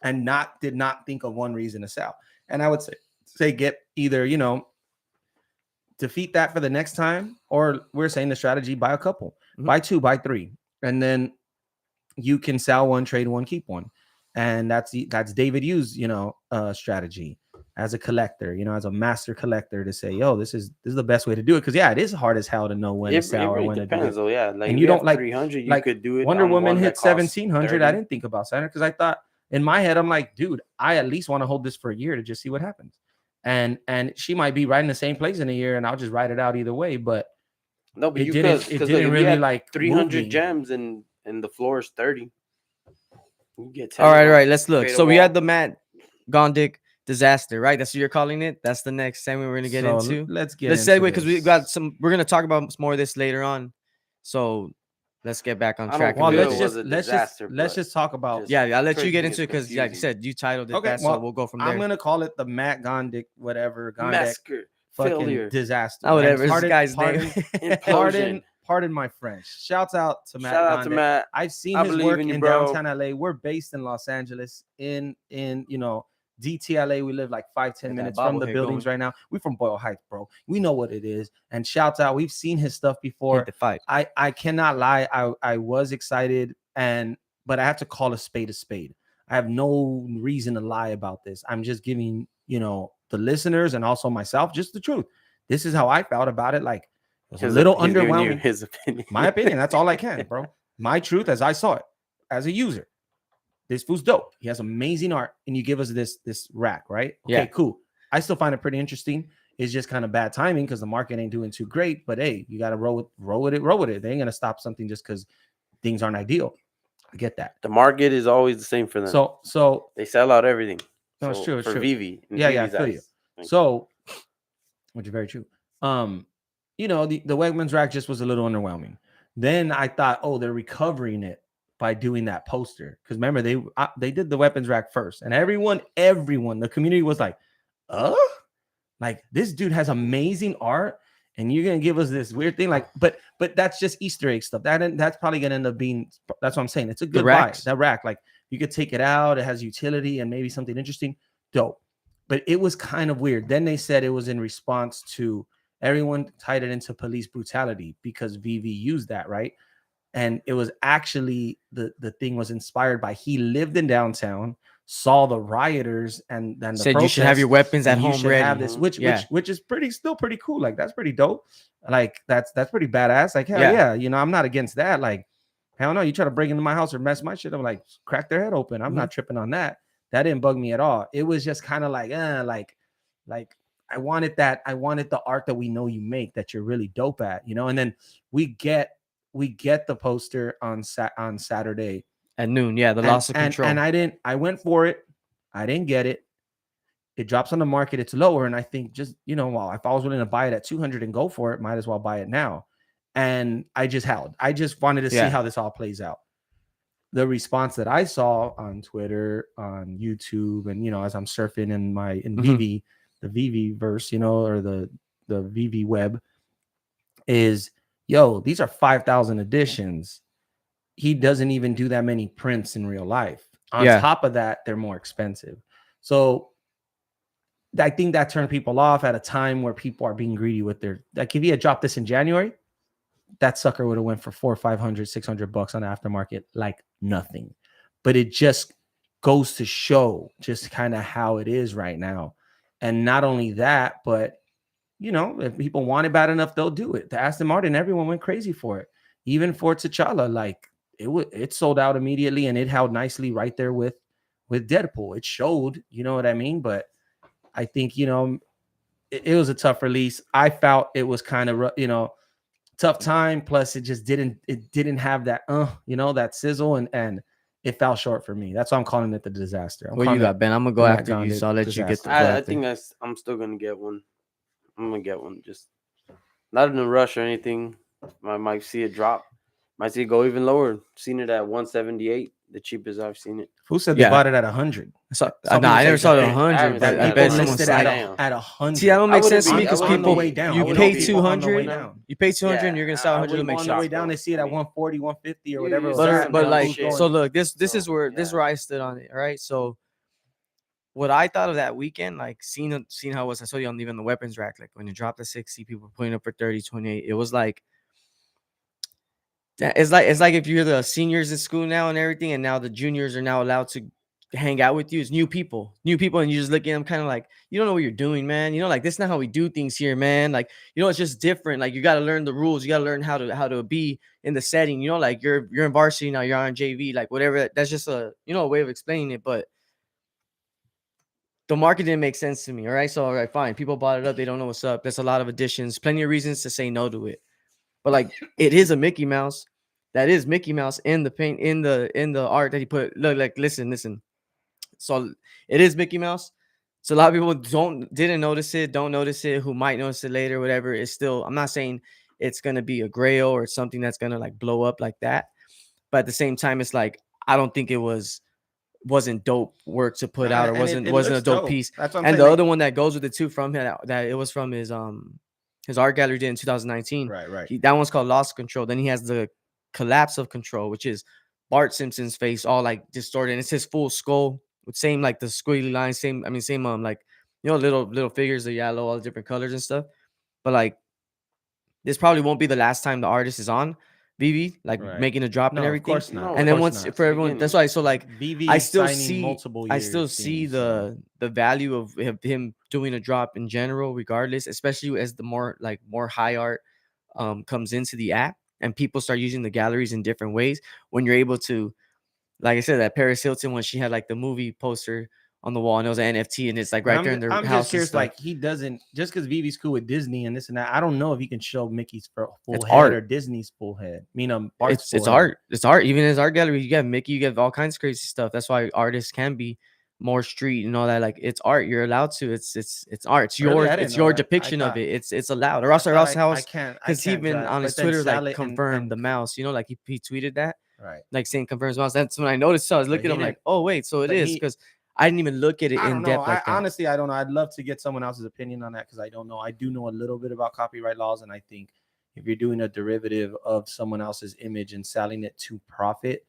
and did not think of one reason to sell. And I would say get either defeat that for the next time, or we're saying the strategy: buy a couple, buy 2, buy 3, and then you can sell one, trade one, keep one. And that's David Yu's strategy as a collector, as a master collector, to say, yo, this is the best way to do it. Because it is hard as hell to know when to sell or when to do it. Though, like, and you don't like 300, you could do it. Wonder Woman hit 1700. I didn't think about selling because I thought in my head, I'm like, dude, I at least want to hold this for a year to just see what happens. And she might be right in the same place in a year, and I'll just ride it out either way. But no, but it didn't really like 300 gems and the floor is 30. You get 10 All right, of all them, right. Let's look. fade a So we wall. had the Matt Gondik disaster, right? That's what you're calling it. That's the next segment we're gonna get So into. let's get Let's into segue because we got this. some. We're gonna talk about more of this later on. So let's get back on I track. don't Well, a feel little it bit. was a disaster, let's but just talk about. just Yeah, I'll let you crazy get and into it because, like I confusing. said, you titled it Okay, that, well, so we'll go from there. I'm gonna call it the Matt Gondik, whatever Gondik Massacre, fucking failure, disaster. Oh, And whatever. This guy's name. implosion. Pardon my French. Shouts out to Matt Shout out to Gondik. Matt. I've seen I his believe work in you, in bro. downtown LA. We're based in Los Angeles, in DTLA. We live like 5-10 Got that minutes from the bobblehead buildings going. right now. We from Boyle Heights, bro. We know what it is. And shouts out. We've seen his stuff before. Hate the fight. I cannot lie. I was excited, but I have to call a spade a spade. I have no reason to lie about this. I'm just giving, the listeners and also myself just the truth. This is how I felt about it. Like, it was a little He's giving you underwhelming. his opinion. My opinion. That's all I can, bro. My truth as I saw it as a user. This fool's dope. He has amazing art, and you give us this rack, right? Okay, Yeah. cool. I still find it pretty interesting. It's just kind of bad timing because the market ain't doing too great. But hey, you got to roll with it. They ain't gonna stop something just because things aren't ideal. I get that. The market is always the same for them. So they sell out everything. no, it's true. It's for true. Veve. Yeah, I feel you. So, which is very true. The Wegmans rack just was a little underwhelming. Then I thought, oh, they're recovering it by doing that poster. Because remember, they did the weapons rack first, and everyone, the community was like, like this dude has amazing art, and you're gonna give us this weird thing, like, but that's just Easter egg stuff. That's probably gonna end up being. That's what I'm saying. It's a good buy. That rack, like, you could take it out. It has utility and maybe something interesting. Dope. But it was kind of weird. Then they said it was in response to everyone tied it into police brutality because Veve used that, right? And it was actually the thing was inspired by he lived in downtown, saw the rioters and then the said you should have your weapons at home ready. Have this, which is still pretty cool. Like, that's pretty dope. Like, that's pretty badass. Like, hell yeah. I'm not against that. Like, hell no, you try to break into my house or mess my shit, I'm like, crack their head open. I'm not tripping on that. That didn't bug me at all. It was just kind of like, like I wanted that. I wanted the art that we know you make, that you're really dope at, and then we get the poster on Saturday at noon. Yeah, the loss of control. And I went for it. I didn't get it. It drops on the market. It's lower. And I think just, well, if I was willing to buy it at 200 and go for it, might as well buy it now. And I just held. I just wanted to see how this all plays out. The response that I saw on Twitter, on YouTube, and as I'm surfing in Veve, the Veve verse, or the Veve web, is, yo, these are 5,000 editions. He doesn't even do that many prints in real life. On top of that, they're more expensive. So I think that turned people off at a time where people are being greedy with their, like, if he had dropped this in January, that sucker would have went for $400, $500, $600 on the aftermarket, like nothing. But it just goes to show just kind of how it is right now. And not only that, but if people want it bad enough, they'll do it. The Aston Martin, everyone went crazy for it. Even for T'Challa, like, it sold out immediately, and it held nicely right there with Deadpool. It showed, you know what I mean? But I think, it was a tough release. I felt it was kind of, tough time. Plus, it just didn't have that, that sizzle, and it fell short for me. That's why I'm calling it the disaster. What you got, Ben? I'm gonna go after you, so I'll let you get the. I think I'm still gonna get one. I'm gonna get one. Just not in a rush or anything. I might see it drop. Might see it go even lower. Seen it at 178, the cheapest I've seen it. Who said they bought it at 100? So, I never saw it at 100. I bet someone listed at 100. See, that don't make sense to me because people, way down. you pay 200, you pay 200, and you're gonna sell 100 to make on shots. the way down, they see it at 140, 150, or whatever. But like, so look, this is where I stood on it. All right, so what I thought of that weekend, like seeing how it was, I saw you on even the weapons rack, like when it dropped to 60, people were putting up for 30, 28. It was like, it's like if you're the seniors in school now and everything, and now the juniors are now allowed to hang out with you. It's new people, and you just look at them kind of like, you don't know what you're doing, man. Like, this is not how we do things here, man. Like, it's just different. Like, you got to learn the rules. You got to learn how to be in the setting. Like you're in varsity now, you're on JV, like whatever. That's just a a way of explaining it, but the market didn't make sense to me. All right, so all right, fine. People bought it up. They don't know what's up. There's a lot of additions, plenty of reasons to say no to it. But like, it is a Mickey Mouse. that is Mickey Mouse in the paint in the art that he put. Look, like listen. So it is Mickey Mouse. So a lot of people didn't notice it, don't notice it, who might notice it later, whatever. It's still, I'm not saying it's gonna be a grail or something that's gonna like blow up like that. But at the same time, it's like I don't think it wasn't dope work to put out, or wasn't a looks dope piece. That's what I'm And saying. the other one that goes with it too from that it was from his art gallery did in 2019. Right. That one's called Lost Control. Then he has the Collapse of Control, which is Bart Simpson's face all like distorted. And it's his full skull with same like the squiggly lines, same like little figures, the yellow, all the different colors and stuff. But like this probably won't be the last time the artist is on Veve, like Right. making a drop No, and of everything. course not. No, And Of then course once not. for everyone, that's why. So like Veve I still signing see multiple I years still see things, so. the value of him doing a drop in general, regardless, especially as the more high art comes into the app and people start using the galleries in different ways. When you're able to, like I said, that Paris Hilton when she had like the movie poster on the wall and it was an NFT and it's like right there in their I'm house. just curious, like he doesn't just because Vivi's cool with Disney and this and that. I don't know if he can show Mickey's full It's head art. or Disney's full head. I mean, Bart's It's full head. art. It's art. Even as art gallery, you get Mickey, you get all kinds of crazy stuff. That's why artists can be more street and all that. Like it's art. You're allowed to. It's art. It's Really? your I didn't it's know your that. I depiction of thought- it. It's allowed. Or else how else? I Because he can't even judge, on his but then Twitter sell like it confirmed the and mouse. You know, like he tweeted that right. like saying confirms mouse. That's when I noticed. So I was But looking. he I'm like, didn't- oh wait, so it but is he- because I didn't even look at it I in don't know. depth like that. Honestly, I don't know. I'd love to get someone else's opinion on that because I don't know. I do know a little bit about copyright laws, and I think if you're doing a derivative of someone else's image and selling it to profit,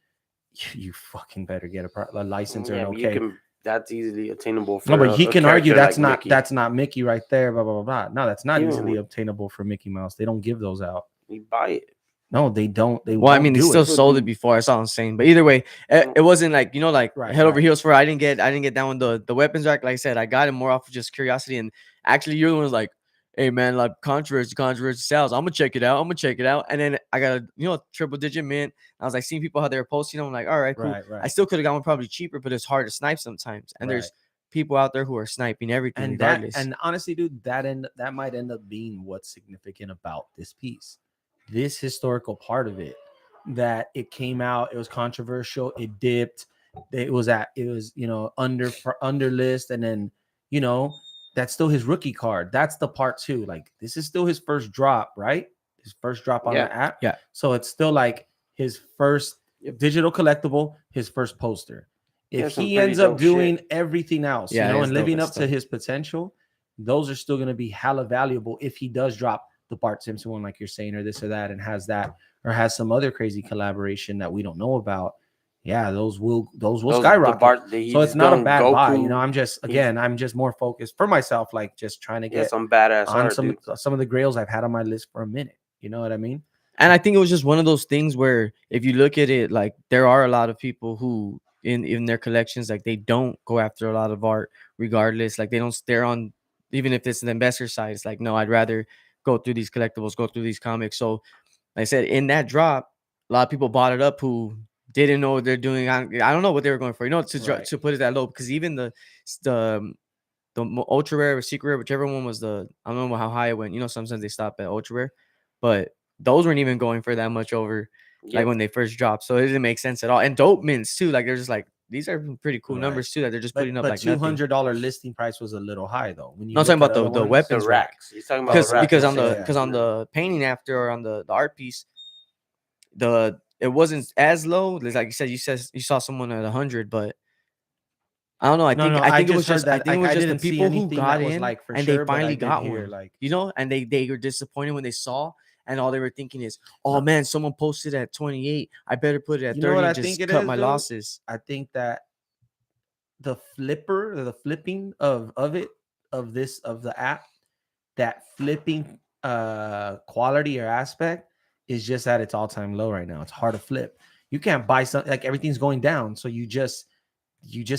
you fucking better get a license or an but okay. that's easily attainable for No, but he a can argue character that's like Mickey. that's not Mickey right there. Blah blah blah blah. No, that's not Yeah. easily obtainable for Mickey Mouse. They don't give those out. You buy it. No, they don't. They Well, I won't mean, he do still it. sold it before. That's all I'm saying. But either way, it wasn't like Right, head over right. heels for. I didn't get down with the weapons rack. Like I said, I got it more off of just curiosity. And actually, you're the one who's like, "Hey man, like controversy sells. I'm gonna check it out. And then I got a triple digit mint. I was like seeing people how they were posting. I'm like, all right, cool. Right, right. I still could have got one probably cheaper, but it's hard to snipe sometimes. And there's people out there who are sniping everything And regardless. and honestly, dude, that might end up being what's significant about this piece, this historical part of it, that it came out, it was controversial, it dipped, it was under list, and then that's still his rookie card. That's the part too. Like this is still his first drop, right? His first drop on the app. Yeah. So it's still like his first digital collectible, his first poster. If he ends up doing everything else, and living up to his potential, those are still going to be hella valuable if he does drop the Bart Simpson one, like you're saying, or this or that, and has that, or has some other crazy collaboration that we don't know about. Yeah, those will skyrocket. So it's not a bad buy. I'm just more focused for myself, like just trying to get some badass on art, some of the grails I've had on my list for a minute. You know what I mean? And I think it was just one of those things where if you look at it, like there are a lot of people who in their collections, like they don't go after a lot of art regardless. Like they don't stare on, even if it's the investor side, it's like, no, I'd rather go through these collectibles, go through these comics. So like I said, in that drop, a lot of people bought it up who didn't know what they're doing. I don't know what they were going for, to put it that low, because even the ultra rare or secret rare, whichever one was I don't know how high it went. Sometimes they stop at ultra rare, but those weren't even going for that much over like when they first dropped. So it didn't make sense at all. And dope mints too. Like they're just like, these are pretty cool numbers too that they're just putting up. But like $200 listing price was a little high though. When you I'm talking about the weapons rack. He's talking about Because on the painting after, or on the art piece, it wasn't as low. Like you said, you saw someone at 100, but I don't know. I think it was just the people who got in and they finally got one. And they were disappointed when they saw, and all they were thinking is, oh man, someone posted at 28. I better put it at 30 and just cut my losses. I think that the flipping of the app, that flipping quality or aspect is just at its all-time low right now. It's hard to flip. You can't buy something, like everything's going down, so you just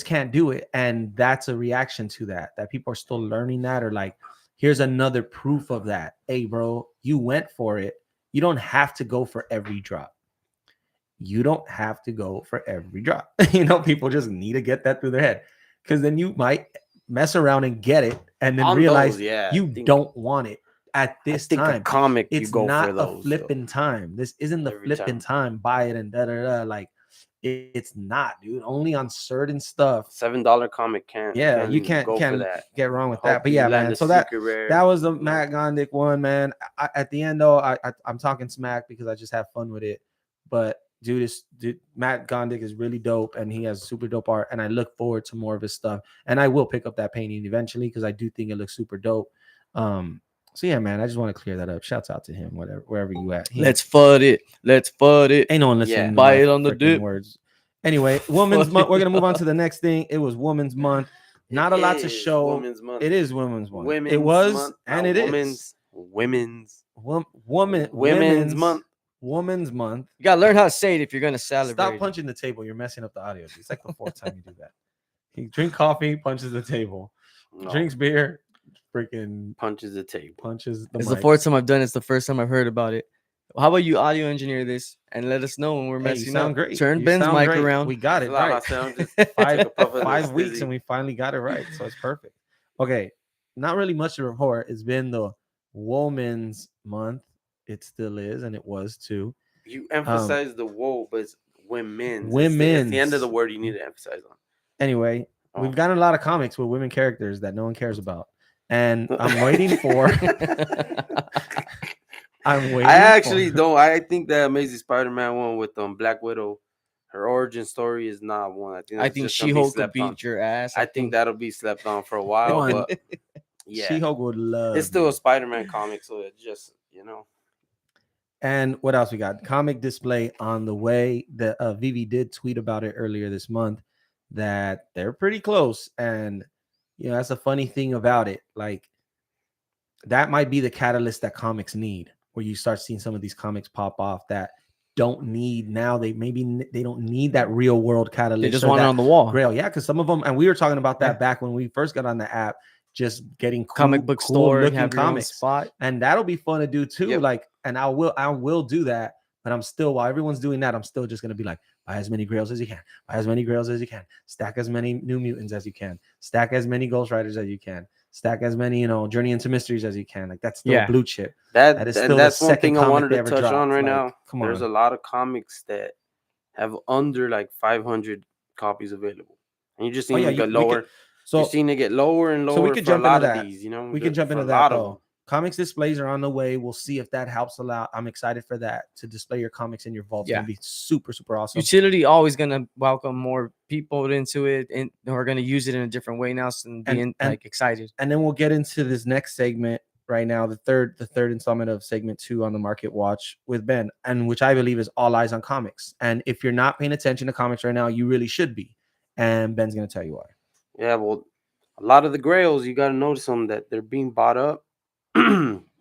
can't do it. And that's a reaction to that people are still learning that, or like, here's another proof of that. Hey bro, you went for it. You don't have to go for every drop. People just need to get that through their head, because then you might mess around and get it and then realize you don't want it at I this think a time. comic you It's go not for a those. flipping time. This isn't the Every flipping time. Buy it and da da da. Like it's not, dude. Only on certain stuff. $7 comic can't. Yeah, can't you even go for can't that. get wrong with Hope that. But you yeah, land man. a So that super rare, that was the you know. Matt Gondik one, man. At the end though, I'm talking smack because I just have fun with it. But dude, Matt Gondik is really dope, and he has super dope art, and I look forward to more of his stuff. And I will pick up that painting eventually because I do think it looks super dope. So yeah, man, I just want to clear that up. Shouts out to him, wherever you at. Let's fud it. Let's fud it. Ain't no one listening Yeah. to Buy my it on the freaking dip. words. Anyway, Women's Fuck Month. We're it. gonna move on to the next thing. It was Women's Month. Not a lot to It is show. Women's Month. It is Women's Month. Women's It was month, and not it women's, is women's Women's month. Women's Month. You gotta learn how to say it if you're gonna celebrate. Stop it. punching the table. You're messing up the audio. It's like the fourth time you do that. He drink coffee, punches the table. No, Drinks beer, freaking punches the table. punches the It's mic. the fourth time I've done it. It's the first time I've heard about it. How about you audio engineer this and let us know when we're Hey, you messing sound up? great. Turn You Ben's sound mic great. around. We got it It's a lot right. of sound, just five take a puff of five this weeks dizzy. and we finally got it right. So it's perfect. Okay. Not really much to report. It's been the Women's Month. It still is, and it was too. You emphasize the woe, but it's women's. It's Women's. the end of the word you need to emphasize on. Anyway, Oh. we've gotten a lot of comics with women characters that no one cares about. And I'm waiting for I actually don't. I think that Amazing Spider-Man one with Black Widow, her origin story is not one. I think She-Hulk could beat your ass. I think that'll be slept on for a while, One, but yeah, She-Hulk would love it's still me. a Spider-Man comic, so it's just And what else we got? Comic display on the way. The Veve did tweet about it earlier this month that they're pretty close. And that's a funny thing about it. Like that might be the catalyst that comics need, where you start seeing some of these comics pop off that don't need now. They don't need that real world catalyst. They just or want it that on the wall. Grail. Yeah, because some of them, and we were talking about that Yeah. back when we first got on the app, just getting Comic book store and looking have your own comics. spot. And that'll be fun to do too. Yep. Like, and I will do that. But I'm still, while everyone's doing that, I'm still just gonna be like, buy as many Grails as you can, buy as many Grails as you can, stack as many New Mutants as you can, stack as many Ghost Riders as you can, stack as many, Journey into Mysteries as you can. Like that's still blue chip. That is still that's the one second thing I comic wanted they to ever touch on dropped. right Like, now. come There's on. a lot of comics that have under like 500 copies available, and you just seen it get lower. You're seeing it get lower and lower. So we could for jump a lot into of that. these, We can jump for into a lot that of though. Comics displays are on the way. We'll see if that helps a lot. I'm excited for that, to display your comics in your vault. It's Yeah. gonna be super, super awesome. Utility always gonna welcome more people into it, and we're gonna use it in a different way now, and being like excited. And then we'll get into this next segment right now, the third installment of segment 2 on the Market Watch with Ben, and which I believe is all eyes on comics. And if you're not paying attention to comics right now, you really should be. And Ben's gonna tell you why. Yeah, well, a lot of the Grails, you got to notice them that they're being bought up.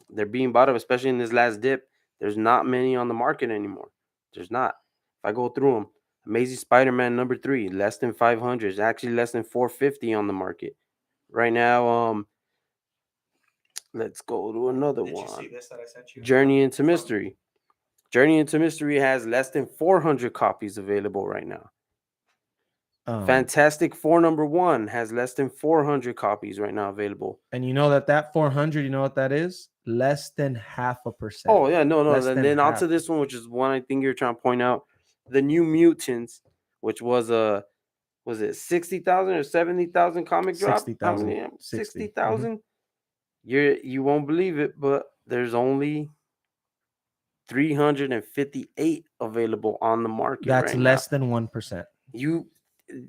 They're being bought up, especially in this last dip. There's not many on the market anymore. There's not. If I go through them, Amazing Spider-Man number 3, less than 500. It's actually less than 450 on the market right now. Let's go to another one. You see this that I sent you? Journey into Mystery. Journey into Mystery has less than 400 copies available right now. Fantastic Four number 1 has less than 400 copies right now available. And you know that 400, you know what that is? Less than 0.5%. Oh yeah, no. Less And than then half. onto this one, which is one I think you're trying to point out, the New Mutants, which was it 60,000 or 70,000 comic drop? 60,000. 60,000. You won't believe it, but there's only 358 available on the market. That's right less now. than 1%.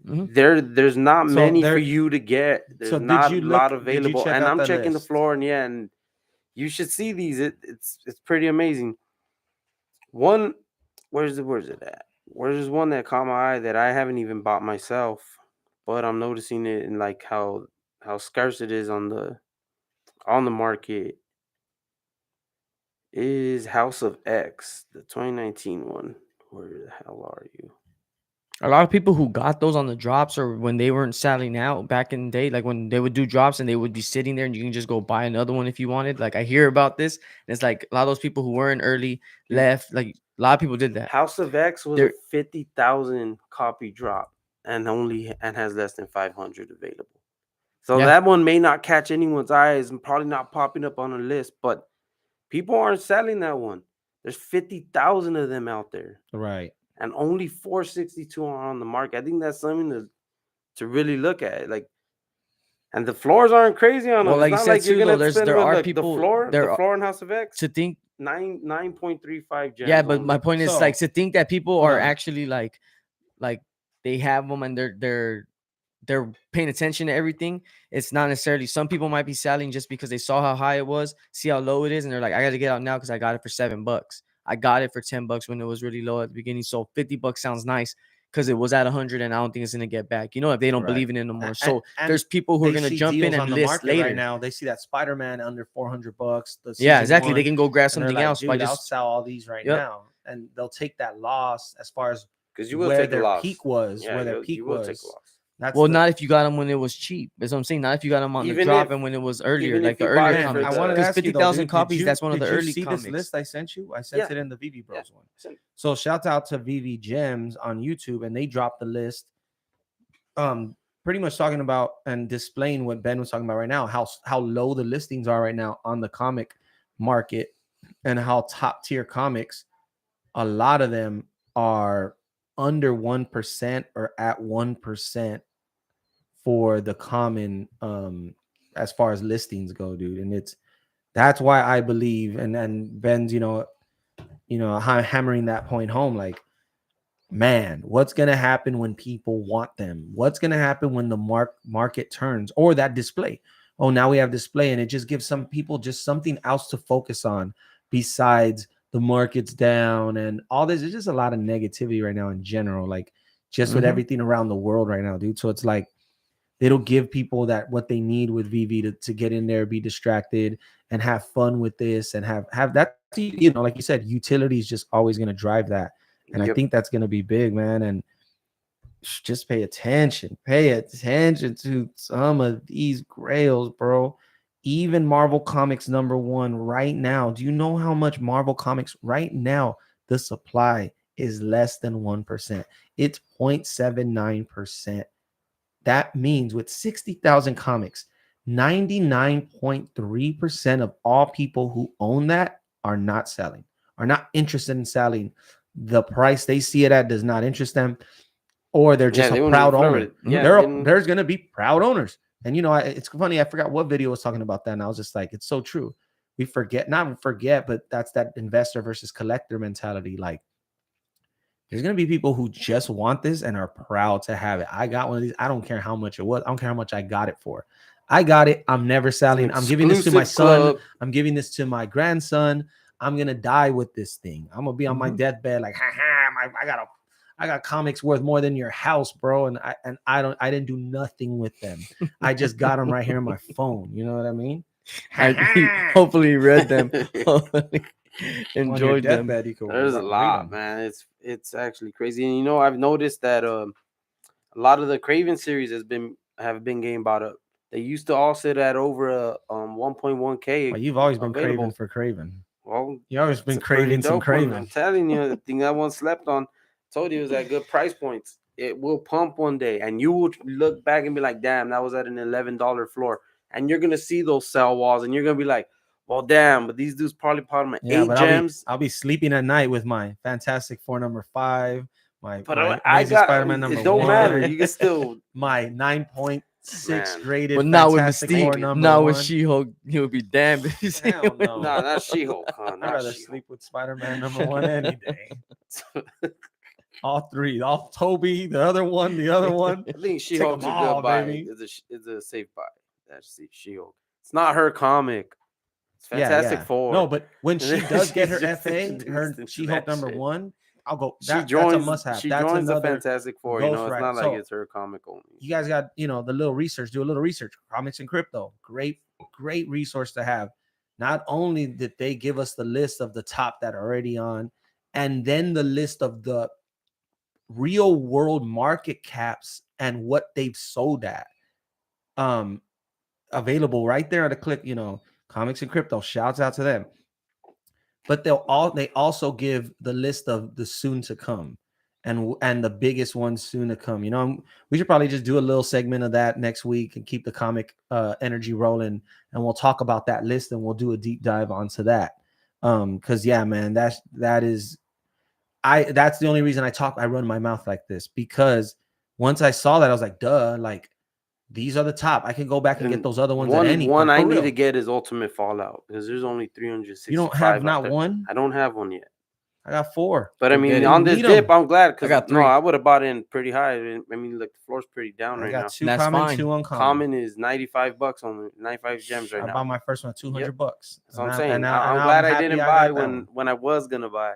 There's not many for you to get. There's not a lot available, and I'm checking the floor, and you should see these. It's pretty amazing. One, where's it at? Where's one that caught my eye that I haven't even bought myself, but I'm noticing it in like how scarce it is on the market. Is House of X, the 2019 one. Where the hell are you? A lot of people who got those on the drops, or when they weren't selling out back in the day, like when they would do drops and they would be sitting there and you can just go buy another one if you wanted. Like I hear about this, and it's like a lot of those people who weren't early left. Like a lot of people did that. House of X was a 50,000 copy drop and has less than 500 available. So that one may not catch anyone's eyes and probably not popping up on a list, but People aren't selling that one. There's 50,000 of them out there, Right. and only 462 are on the market. I think that's something to really look at. Like, and the floors aren't crazy on them. Well, like It's you not like said you're too, though, gonna spend there are like people the floor in House of X to think. 9.35 gems. Yeah, but only. my point is So, like to think that people hold are on. actually like they have them and they're paying attention to everything. It's not necessarily, some people might be selling just because they saw how high it was, see how low it is, and they're like, I got to get out now because I got it for $7. I got it for $10 when it was really low at the beginning. So $50 sounds nice because it was at 100, and I don't think it's gonna get back. You know, if they don't Right. believe in it no more. And- So and there's people who are they gonna see jump in deals and on the list market later. right now. They see that Spider-Man under $400. The Yeah, season exactly. They one, can go grab and they're something like, else by dude, I'll just sell all these right Yep. now, and they'll take that loss as far as Because you will where take a their loss. peak was. Yeah, Where their you peak will take a was. loss. That's well, the, not if you got them when it was cheap. That's what I'm saying. Not if you got them on the Even drop if- and when it was earlier, even like if the you buy earlier it for comics. I the- wanted to Because ask you, though, 50,000 dude, copies, that's one of the did you early see comics. this list I sent you? I sent Yeah. it in the VV Bros one. Sent- So shout out to VV Gems on YouTube, and they dropped the list. Pretty much talking about and displaying what Ben was talking about right now, how low the listings are right now on the comic market, and how top tier comics, a lot of them are under 1% or at 1% for the common as far as listings go, dude. And that's why I believe, and Ben's hammering that point home, like, man, what's going to happen when people want them? What's going to happen when the market turns, or that display? Oh, now we have display, and it just gives some people just something else to focus on besides the market's down and all this. There's just a lot of negativity right now in general, like just with everything around the world right now, dude. So it's like it'll give people that what they need with VV to get in there, be distracted, and have fun with this, and have that, like you said, utility is just always going to drive that. And I think that's going to be big, man. And just pay attention to some of these grails, bro. Even Marvel Comics #1 right now. Do you know how much Marvel Comics right now, the supply is less than 1%? It's 0.79%. That means with 60,000 comics, 99.3% of all people who own that are not selling, are not interested in selling. The price they see it at does not interest them, or they're just a proud owner. There's going to be proud owners. And, it's funny. I forgot what video was talking about that. And I was just like, it's so true. We not forget, but that's that investor versus collector mentality. Like, there's going to be people who just want this and are proud to have it. I got one of these. I don't care how much it was. I don't care how much I got it for. I got it. I'm never selling. I'm giving this to my son. I'm giving this to my grandson. I'm going to die with this thing. I'm going to be on my deathbed like, I got comics worth more than your house, bro. And I didn't do nothing with them. I just got them right here on my phone. You know what I mean? Hopefully he read them. Enjoyed them. There's a lot, man. It's actually crazy. And I've noticed that a lot of the Craven series have been getting bought up. They used to all sit at over 1.1K. Well, you've always been craving for Craven. Well, you always been craving some Craven. I'm telling you, the thing I once slept on. Told you it was at good price points. It will pump one day, and you will look back and be like, "Damn, that was at an $11 floor." And you're gonna see those sell walls, and you're gonna be like, "Well, damn!" But these dudes probably bought them at 8 gems. I'll be sleeping at night with my Fantastic Four #5, my I got Spider-Man #1. It don't matter. You can still my 9.6 graded. But now with Mystique, Mystique, now with She-Hulk, he would be damned. Hell no, not She-Hulk. I'd rather sleep with Spider-Man #1 any day. All three, all Toby, the other one. I think She-Hulk's a good buy. Baby. It's a safe buy. That's She-Hulk. It's not her comic. It's Fantastic Four. No, but when she does get her FA, her She-Hulk #1, I'll go. That's a must-have. She that's joins the Fantastic Four. It's not like it's her comic only. You guys got the little research. Do a little research. Comics and Crypto, great resource to have. Not only did they give us the list of the top that are already on, and then the list of the real world market caps and what they've sold at, available right there at a click. Comics and Crypto, shouts out to them. But they also give the list of the soon to come and the biggest ones soon to come. We should probably just do a little segment of that next week and keep the comic energy rolling, and we'll talk about that list, and we'll do a deep dive onto that. Because yeah, man, that's the only reason I run my mouth like this, because once I saw that, I was like, duh, like these are the top. I can go back and get those other ones at any one point. I For need to real. get is Ultimate Fallout, because there's only You don't 365 have out not there. one? I don't have one yet. I got 4. But I Go get mean, it. on this Need dip, 'em. I'm glad, because got no, 3. I would have bought in pretty high. I mean, look, the floor's pretty down I right got now. 2 That's common, fine. 2 uncommon. Common is $95 on 95 gems right I now. bought my first one at $200. That's what I'm saying. I'm And glad I happy didn't got buy that one. when I was gonna buy.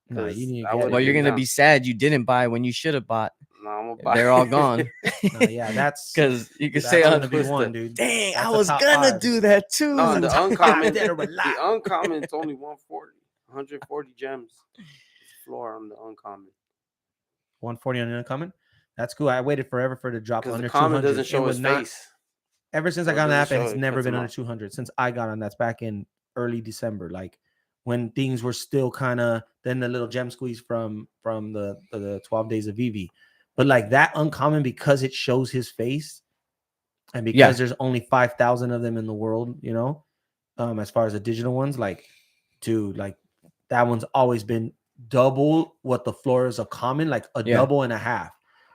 Nah, you need to I get would've Well, it. you're been gonna down. be sad you didn't buy when you should have bought. No, I'm gonna buy. They're all gone. Nah, yeah, that's Because you could that's say, gonna be Twister. one, dude. dang, That's I a was top gonna 5. do that too. No, the top uncommon, five, the uncommon, it's only 140 gems. It's floor on the uncommon. 140 on the uncommon. That's cool. I waited forever for it to drop Because under the common 200. doesn't show It his was not face. ever since So I it got on the doesn't app. show It's it, never cuts been him under off. 200 since I got on. That's back in early December, like when things were still kind of then the little gem squeeze from the 12 days of Veve. But like that uncommon, because it shows his face, and because Yeah. there's only 5,000 of them in the world, you know, as far as the digital ones, like, dude, like that one's always been double what the floor is of common, like a Yeah. double and a half.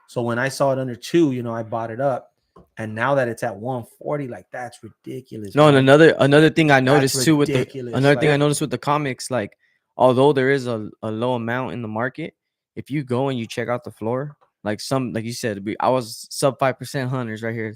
So when I saw it under 2, you know, I bought it up, and now that it's at 140, like that's ridiculous. No, and man. another thing I That's noticed too with ridiculous. another thing I Like, noticed with the comics, like although there is a low amount in the market, if you go and you check out the floor, like you said, I was sub 5% hunters right here,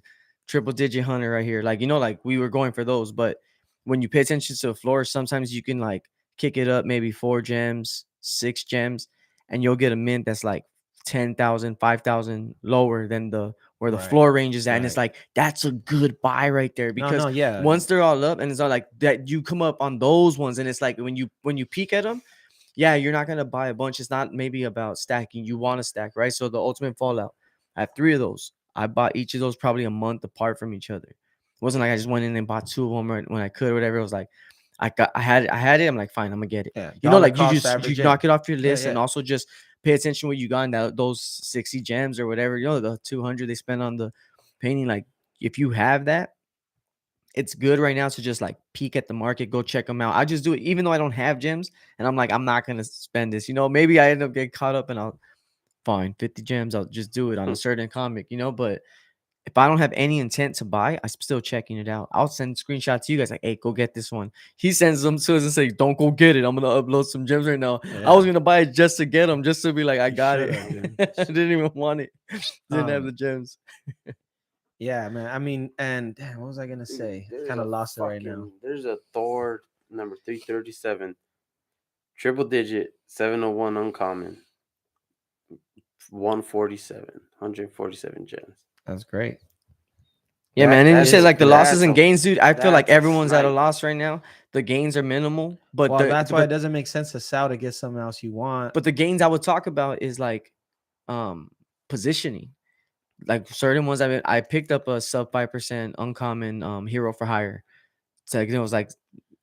triple digit hunter right here. Like, you know, like we were going for those, but when you pay attention to the floor, sometimes you can like kick it up maybe 4 gems, 6 gems, and you'll get a mint that's like 10,000, 5,000 lower than where the Right, floor range is at. And it's right. like, that's a good buy right there, because yeah. once they're all up and it's all like that, you come up on those ones, and it's like when you peek at them, yeah, you're not gonna buy a bunch. It's not maybe about stacking. You want to stack, right? So the ultimate fallout, I have 3 of those. I bought each of those probably a month apart from each other. It wasn't like I just went in and bought 2 of them when I could or whatever. It was like I had it. I'm like, fine, I'm gonna get it. Yeah, You know, dollar like you cost just average in. knock it off your list, yeah. and also just pay attention what you got in those 60 gems or whatever. You know, the 200 they spend on the painting. Like if you have that, it's good right now to just like peek at the market, go check them out. I just do it even though I don't have gems, and I'm like, I'm not gonna spend this. You know, maybe I end up getting caught up and I'll fine 50 gems. I'll just do it on a certain comic, you know. But if I don't have any intent to buy, I'm still checking it out. I'll send screenshots to you guys like, hey, go get this one. He sends them to us and say, don't go get it. I'm gonna upload some gems right now. Yeah. I was gonna buy it just to get them, just to be like, I You got should've, it. dude. I didn't even want it. Didn't have Um, the gems. Yeah, man. I mean, and damn, what was I gonna say? There's Kind of a lost it right now. There's a Thor number 337, triple digit 701 uncommon, 147 gems. That's great. Yeah, man. And you said like the losses and that's gains, dude. I feel like that's a everyone's at a snipe. loss right now. The gains are minimal, but Well, that's why it doesn't make sense to sell to get something else you want. But the gains I would talk about is like positioning. Like certain ones I picked up a sub 5% uncommon hero for hire. So like, it was like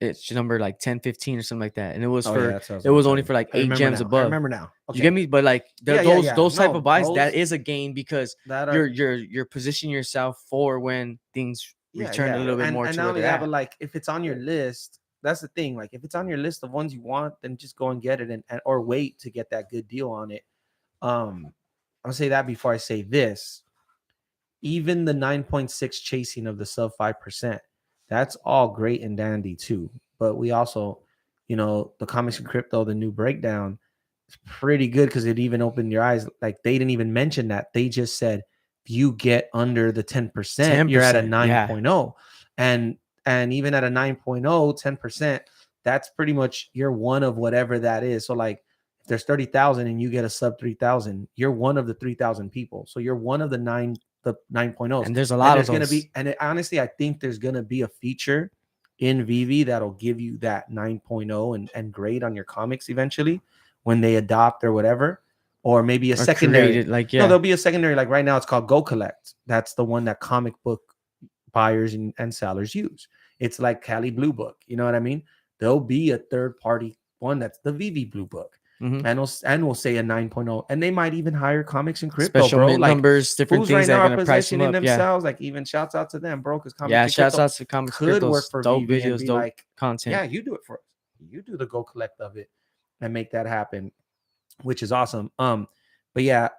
it's number like 10, 15 or something like that. And it was it was only for like 8 gems above. I remember now. Okay. You get me? But like those type of buys, that is a gain because that you're positioning yourself for when things return a little bit more and to not where only they're that, at. but like if it's on your list, that's the thing. Like if it's on your list of ones you want, then just go and get it and or wait to get that good deal on it. I'll say that before I say this. Even the 9.6 chasing of the sub 5%, that's all great and dandy too. But we also, you know, the comics and crypto, the new breakdown is pretty good because it even opened your eyes. Like they didn't even mention that. They just said if you get under the 10%, you're at a 9.0. Yeah. And even at a 9.0, 10%, that's pretty much you're one of whatever that is. So like if there's 30,000 and you get a sub 3,000, you're one of the 3,000 people. So you're one of the 9.0s. And there's a lot of those. Gonna be, and honestly, I think there's gonna be a feature in Veve that'll give you that 9.0 and grade on your comics eventually when they adopt or whatever, or maybe a secondary. No, there'll be a secondary. Like right now, it's called Go Collect. That's the one that comic book buyers and sellers use. It's like Cali Blue Book. You know what I mean? There'll be a third party one that's the Veve Blue Book. Mm-hmm. And we'll say a 9.0, and they might even hire comics and crypto, special bro. Mint like numbers, different things right that now are gonna price them up. Themselves. Like even shouts out to them, bro. Because shouts out to comics could cryptos, work for dope Veve videos, dope like content. Yeah, you do it for us. you do the go collect of it and make that happen, which is awesome. But yeah,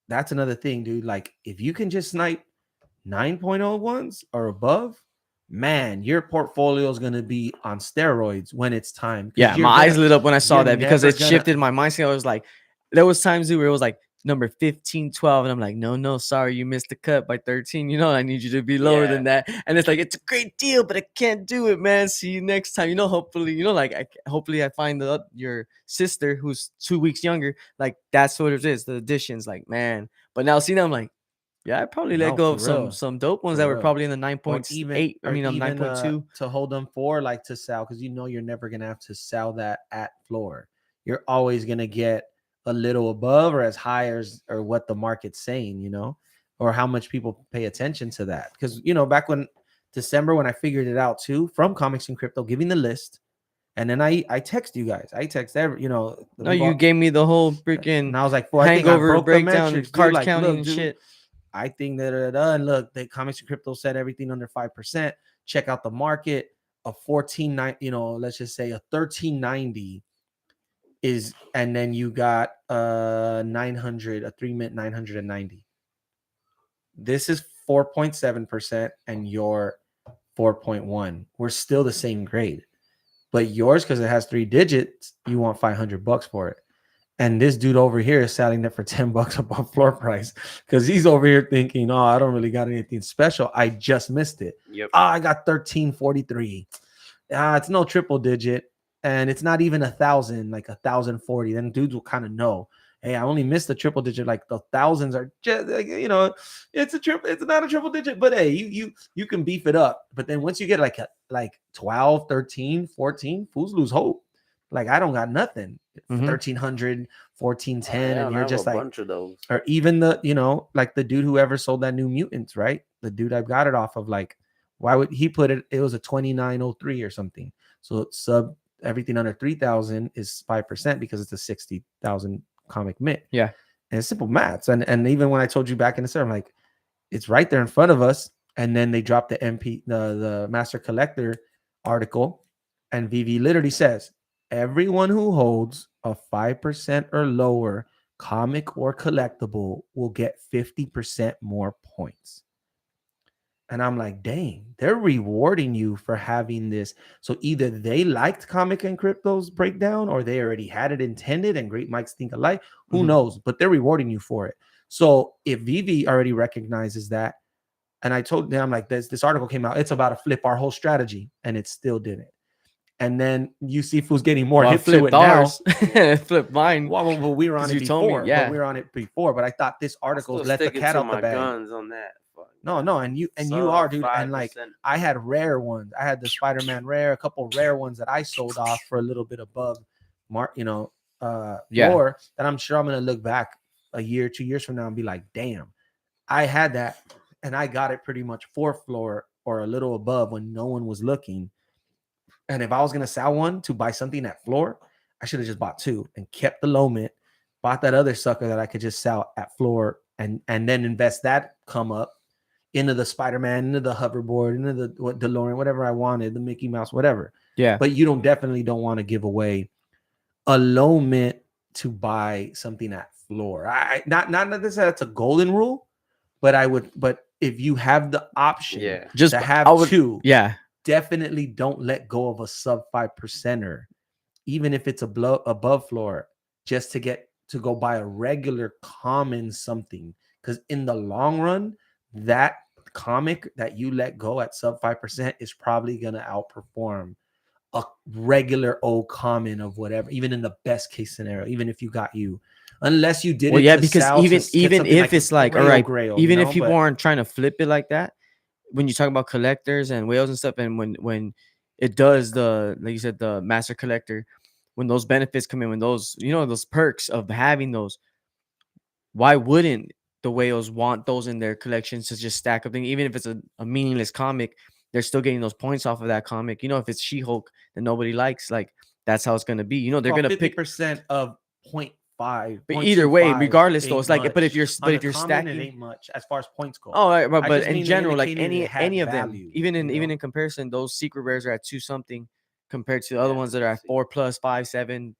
that's another thing, dude. Like if you can just snipe 9.01s or above, man, your portfolio is gonna be on steroids when it's time. Yeah, my eyes lit up when I saw that because never it gonna- shifted my mindset. I was like, there was times where it was like number 15, 12, and I'm like, no, sorry, you missed the cut by 13. You know, I need you to be lower than that. And it's like, it's a great deal, but I can't do it, man. See you next time. You know, hopefully, you know, like hopefully I find your sister who's 2 weeks younger. Like that's what it is. The additions, like, man. But now see now I'm like, yeah, I probably let No, go for of real. some dope ones For that were real. probably in the or 9.8. even, I mean, 9.2. to hold them for, like, to sell, because you know you're never gonna have to sell that at floor. You're always gonna get a little above or as high as or what the market's saying, you know, or how much people pay attention to that. Because you know, back when December, when I figured it out too, from Comics and Crypto, giving the list, and then I text you guys, I text every, you know, the No, people- you gave me the whole freaking and I was like, well, I think I hangover broke the breakdown, metrics, dude. cards Like, counting look, and dude, shit. I think that and look, the Comics and Crypto said everything under 5%. Check out the market. A 14.9, you know, let's just say a 1390 is, and then you got 900, a 3-mint 990. This is 4.7%, and your 4.1. We're still the same grade, but yours, because it has 3 digits, you want $500 for it. And this dude over here is selling it for $10 above floor price because he's over here thinking, oh, I don't really got anything special. I just missed it. Yep. Oh, I got 1343. It's no triple digit, and it's not even 1,000, like 1,040. Then dudes will kind of know, hey, I only missed the triple digit. Like the thousands are just, like, you know, it's not a triple digit, but hey, you can beef it up. But then once you get like 12, 13, 14, fools lose hope. Like I don't got nothing. 1,300, 1410, and you're just like, bunch of those. or even the, you know, like the dude who ever sold that New Mutants, right? The dude I got it off of, like, why would he put it? It was a 2903 or something. So it's sub everything under 3,000 is 5% because it's a 60,000 comic mint. Yeah, and it's simple maths. And even when I told you back in the summer, I'm like, it's right there in front of us. And then they dropped the Master Collector article, and Veve literally says everyone who holds a 5% or lower comic or collectible will get 50% more points. And I'm like, dang, they're rewarding you for having this. So either they liked Comic and Crypto's breakdown, or they already had it intended, and great mics think alike. Who knows? But they're rewarding you for it. So if Veve already recognizes that, and I told them, like, this article came out, it's about to flip our whole strategy, and it still didn't. And then you see who's getting more hip to it ours. now. Flip mine. Well, we were on it before. Yeah, we were on it before. But I thought this article let the cat out the bag. Guns on that. No, and you are, dude. 5%. And like, I had rare ones. I had the Spider-Man rare, a couple rare ones that I sold off for a little bit above floor. That I'm sure I'm gonna look back a year, 2 years from now and be like, damn, I had that, and I got it pretty much for floor or a little above when no one was looking. And if I was gonna sell one to buy something at floor, I should have just bought 2 and kept the low mint, bought that other sucker that I could just sell at floor, and then invest that come up into the Spider-Man, into the hoverboard, into the DeLorean, whatever I wanted, the Mickey Mouse, whatever. Yeah. But you definitely don't want to give away a low mint to buy something at floor. Not that that's a golden rule, but if you have the option just to have 2, definitely don't let go of a sub 5%er, even if it's above floor, just to go buy a regular common something. Because in the long run, that comic that you let go at sub 5% is probably going to outperform a regular old common of whatever, even in the best case scenario, even if you got you, unless you did it. Yeah, because even if it's like, all right, even if people aren't trying to flip it like that, when you talk about collectors and whales and stuff, and when it does like you said, the Master Collector, when those benefits come in, when those, those perks of having those, why wouldn't the whales want those in their collections to just stack up things? Even if it's a meaningless comic, they're still getting those points off of that comic. If it's She-Hulk that nobody likes, like, that's how it's going to be. They're going to pick 50% of 0.5. But either way, regardless, though, it's like, but if you're common, stacking, it ain't much as far as points go. Oh, right, but in general, like any of value, them, even in comparison, those secret rares are at 2 something compared to the other Yeah, ones that are at see. 4 plus 5, 7,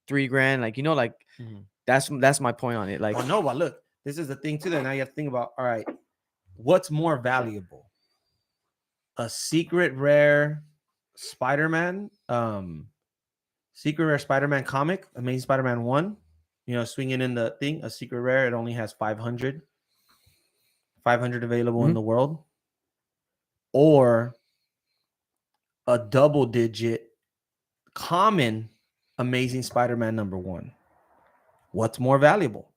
3 grand. Like, like Mhm. that's my point on it. Like, Oh no, but look, this is the thing too. That now you have to think about. All right, what's more valuable? A secret rare Spider-Man, secret rare Spider-Man comic, Amazing Spider-Man 1. Swinging in the thing, a secret rare. It only has 500 available in the world, or a double digit common Amazing Spider-Man #1. What's more valuable?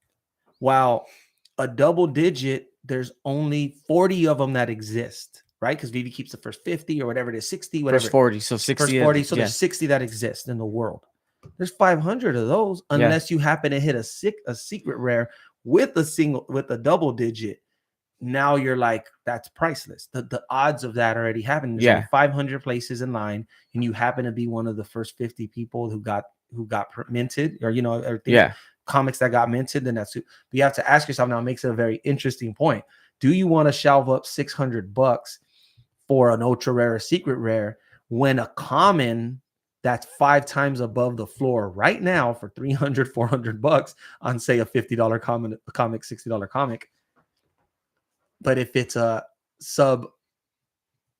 While a double digit, there's only 40 of them that exist, right? Because Vivi keeps the first 50 or whatever it is, 60, whatever. first 40, so 60. First 40. So yeah. there's 60 that exist in the world. There's 500 of those, Yeah. unless you happen to hit a secret rare with a double digit. Now you're like, that's priceless. The odds of that already happened. There's only 500 places in line, and you happen to be one of the first 50 people who got minted, or everything. Comics that got minted, then that's. But you have to ask yourself now. It makes it a very interesting point. Do you want to shelve up $600 for an ultra rare or secret rare when a common that's 5 times above the floor right now for $300-$400 on, say, a $50 comic, $60 comic? But if it's a sub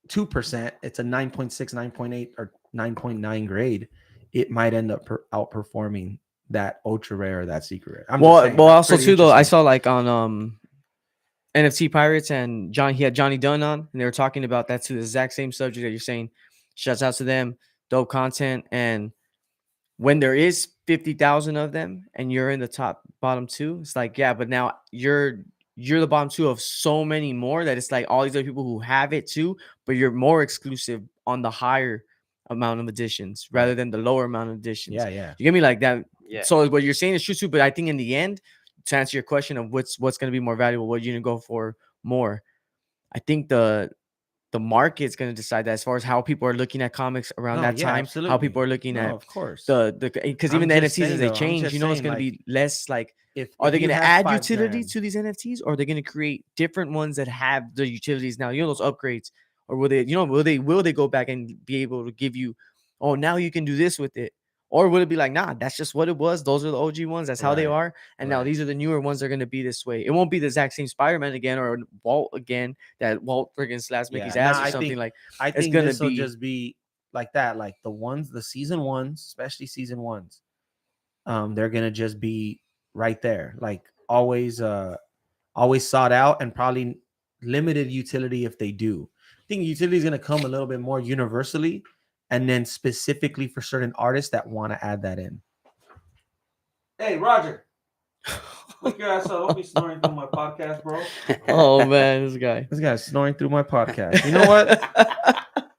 2%, it's a 9.6, 9.8, or 9.9 grade, it might end up outperforming that ultra rare or that secret rare. Well, also too though, I saw like on NFT Pirates and he had Johnny Dunn on, and they were talking about that too, the exact same subject that you're saying. Shouts out to them, dope content. And when there is 50,000 of them and you're in the bottom 2, it's like, yeah, but now you're the bottom 2 of so many more that it's like all these other people who have it too, but you're more exclusive on the higher amount of editions rather than the lower amount of editions. Yeah. You get me? Like that. Yeah. So what you're saying is true too, but I think in the end, to answer your question of what's going to be more valuable, what you're going to go for more, I think the market's going to decide that, as far as how people are looking at comics around that time, how people are looking at, of course, because even the NFTs as they change, it's going to be less like, are they going to add utility to these NFTs, or are they going to create different ones that have the utilities now? Those upgrades, or will they go back and be able to give you, oh, now you can do this with it? Or would it be like, nah, that's just what it was. Those are the OG ones. That's how they are. And now these are the newer ones. They're going to be this way. It won't be the exact same Spider-Man again or Walt again, that Walt friggin' slaps Mickey's ass or something. I think this will just be like that. Like the season ones, especially season ones, they're going to just be right there. Like always sought out, and probably limited utility if they do. I think utility is going to come a little bit more universally, and then specifically for certain artists that want to add that in. Hey, Roger. Look your ass up. Don't be snoring through my podcast, bro. Oh, man, this guy's snoring through my podcast. You know what?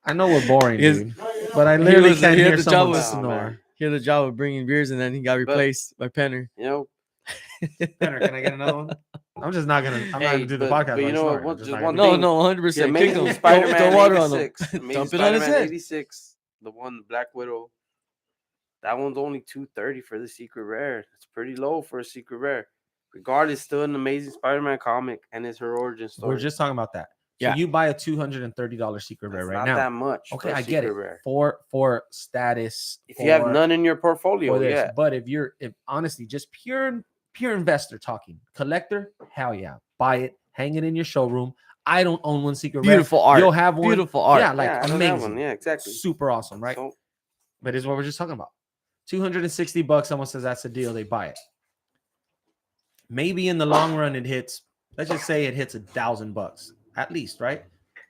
I know we're boring, dude. But I literally can't hear someone snore. He had the job of bringing beers, and then he got replaced by Penner. Penner, can I get another one? I'm not gonna do the podcast. But you know what? Just one thing. No, 100%. Amazing Spider-Man throw water on him. Amazing Dump it on his Spider-Man head. 86, the one Black Widow. That one's only $230 for the secret rare. It's pretty low for a secret rare. Regardless, still an Amazing Spider-Man comic, and it's her origin story. We're just talking about that. So you buy a $230 secret rare right now. Not that much. Okay, I get it. Rare. For status. If you have none in your portfolio, yeah. But if honestly, just pure investor talking, collector, hell yeah, buy it, hang it in your showroom. I don't own one secret Beautiful rare. art. You'll have one. Beautiful art. Yeah, amazing. Yeah, exactly. Super awesome, right? But it's what we're just talking about. $260. Someone says that's a deal. They buy it. Maybe in the long run it hits. Let's just say it hits $1,000 at least, right?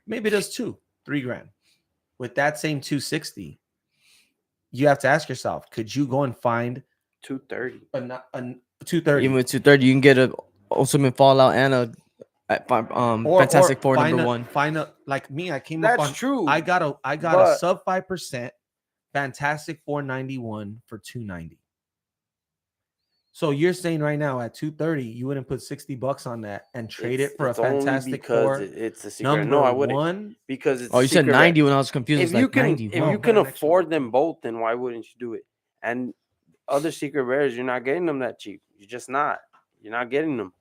Maybe it does $3,000. With that same 260, you have to ask yourself: could you go and find 230? A 230. Even with 230, you can get a Ultimate Fallout and a Fantastic Four #1. Find a, like me. I came That's up on. True. I got a sub 5% Fantastic 491 for $290. So you're saying right now at 230, you wouldn't put $60 on that and trade it for a Fantastic Four? It's a secret. No, I wouldn't. One? Because it's. Oh, you said 90 when I was confused. If you can afford them both, then why wouldn't you do it? And other secret rares, you're not getting them that cheap. You're just not. You're not getting them.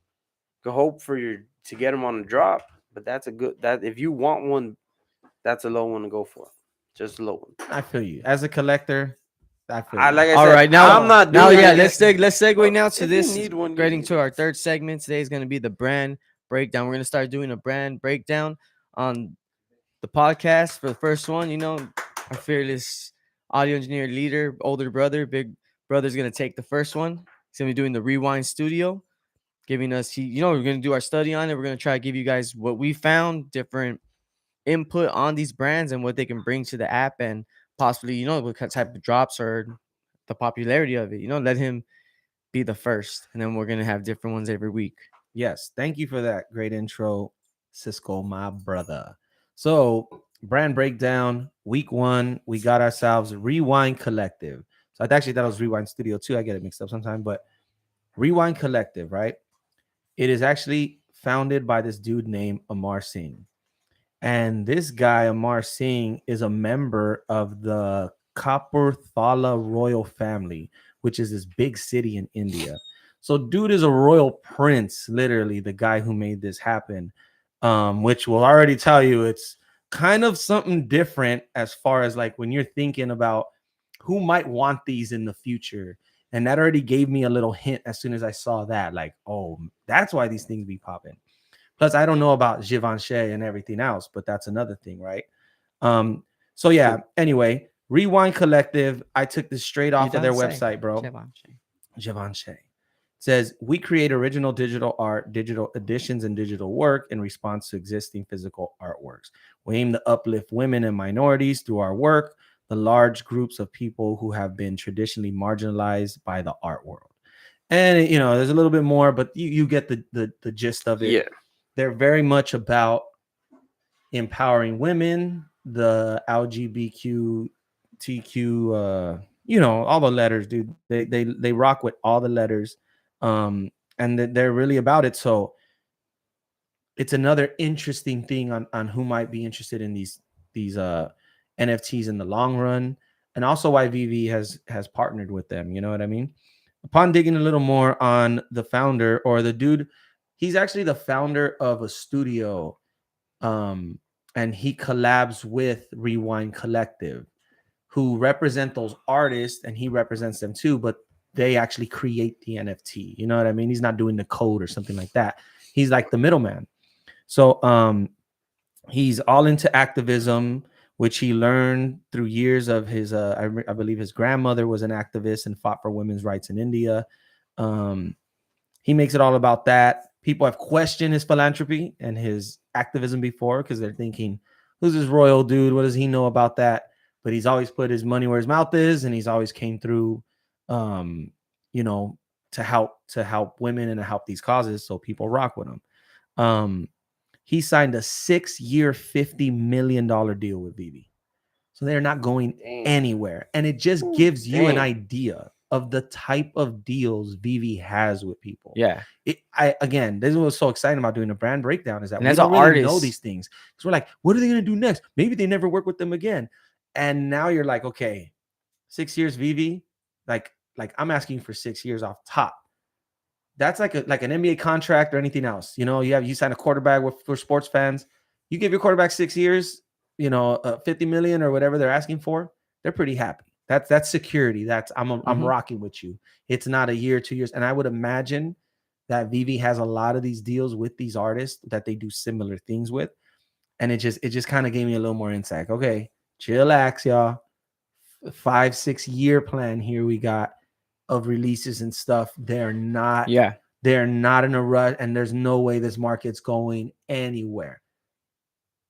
Go hope to get them on a drop, but that's a good. That if you want one, that's a low one to go for. just low one. I feel you. As a collector, I feel I you. like I All said, right, now I'm not now doing yeah, it. let's segue now to If you this. need one, Getting you to our third segment today is going to be the brand breakdown. We're going to start doing a brand breakdown on the podcast. For the first one, our fearless audio engineer leader, older brother, big brother's going to take the first one. He's going to be doing the Rewind Studio, giving us we're going to do our study on it. We're going to try to give you guys what we found, different input on these brands and what they can bring to the app, and possibly what type of drops or the popularity of it. Let him be the first, and then we're gonna have different ones every week. Yes, thank you for that great intro, Cisco, my brother. So, brand breakdown, week 1, we got ourselves Rewind Collective. So I actually thought it was Rewind Studio too. I get it mixed up sometimes, but Rewind Collective, right? It is actually founded by this dude named Amar Singh. And this guy, Amar Singh, is a member of the Kapurthala royal family, which is this big city in India. So, dude is a royal prince, literally, the guy who made this happen, which will already tell you it's kind of something different as far as like when you're thinking about who might want these in the future. And that already gave me a little hint as soon as I saw that, like, oh, that's why these things be popping. Plus, I don't know about Givenchy and everything else, but that's another thing, right? So yeah, anyway, Rewind Collective, I took this straight off of their website, bro. Givenchy says, we create original digital art, digital editions, and digital work in response to existing physical artworks. We aim to uplift women and minorities through our work, the large groups of people who have been traditionally marginalized by the art world. And there's a little bit more, but you get the gist of it. Yeah. They're very much about empowering women, the LGBTQ, all the letters, dude. They rock with all the letters, and they're really about it. So it's another interesting thing on who might be interested in these NFTs in the long run, and also why Veve has partnered with them. You know what I mean? Upon digging a little more on the founder or the dude, he's actually the founder of a studio, and he collabs with Rewind Collective, who represent those artists, and he represents them too, but they actually create the NFT. You know what I mean? He's not doing the code or something like that. He's like the middleman. So he's all into activism, which he learned through years of his I believe his grandmother was an activist and fought for women's rights in India. He makes it all about that. People have questioned his philanthropy and his activism before because they're thinking, who's this royal dude? What does he know about that? But he's always put his money where his mouth is, and he's always came through, to help women and to help these causes. So people rock with him. He signed a 6-year, $50 million deal with Veve. So they're not going anywhere. And it just gives you an idea of the type of deals Veve has with people. Yeah. Again, this is what's so exciting about doing a brand breakdown is that And we as don't an really know artist- these things. Because we're like, what are they going to do next? Maybe they never work with them again. And now you're like, okay, 6 years Veve, like I'm asking for 6 years off top. That's like an NBA contract or anything else. You sign a quarterback for sports fans. You give your quarterback 6 years, 50 million or whatever they're asking for. They're pretty happy. That's security. I'm rocking with you. It's not a year, 2 years. And I would imagine that Veve has a lot of these deals with these artists that they do similar things with. And it just kind of gave me a little more insight. Okay, chillax, y'all. 5-6 year plan here we got of releases and stuff. They're not in a rush, and there's no way this market's going anywhere.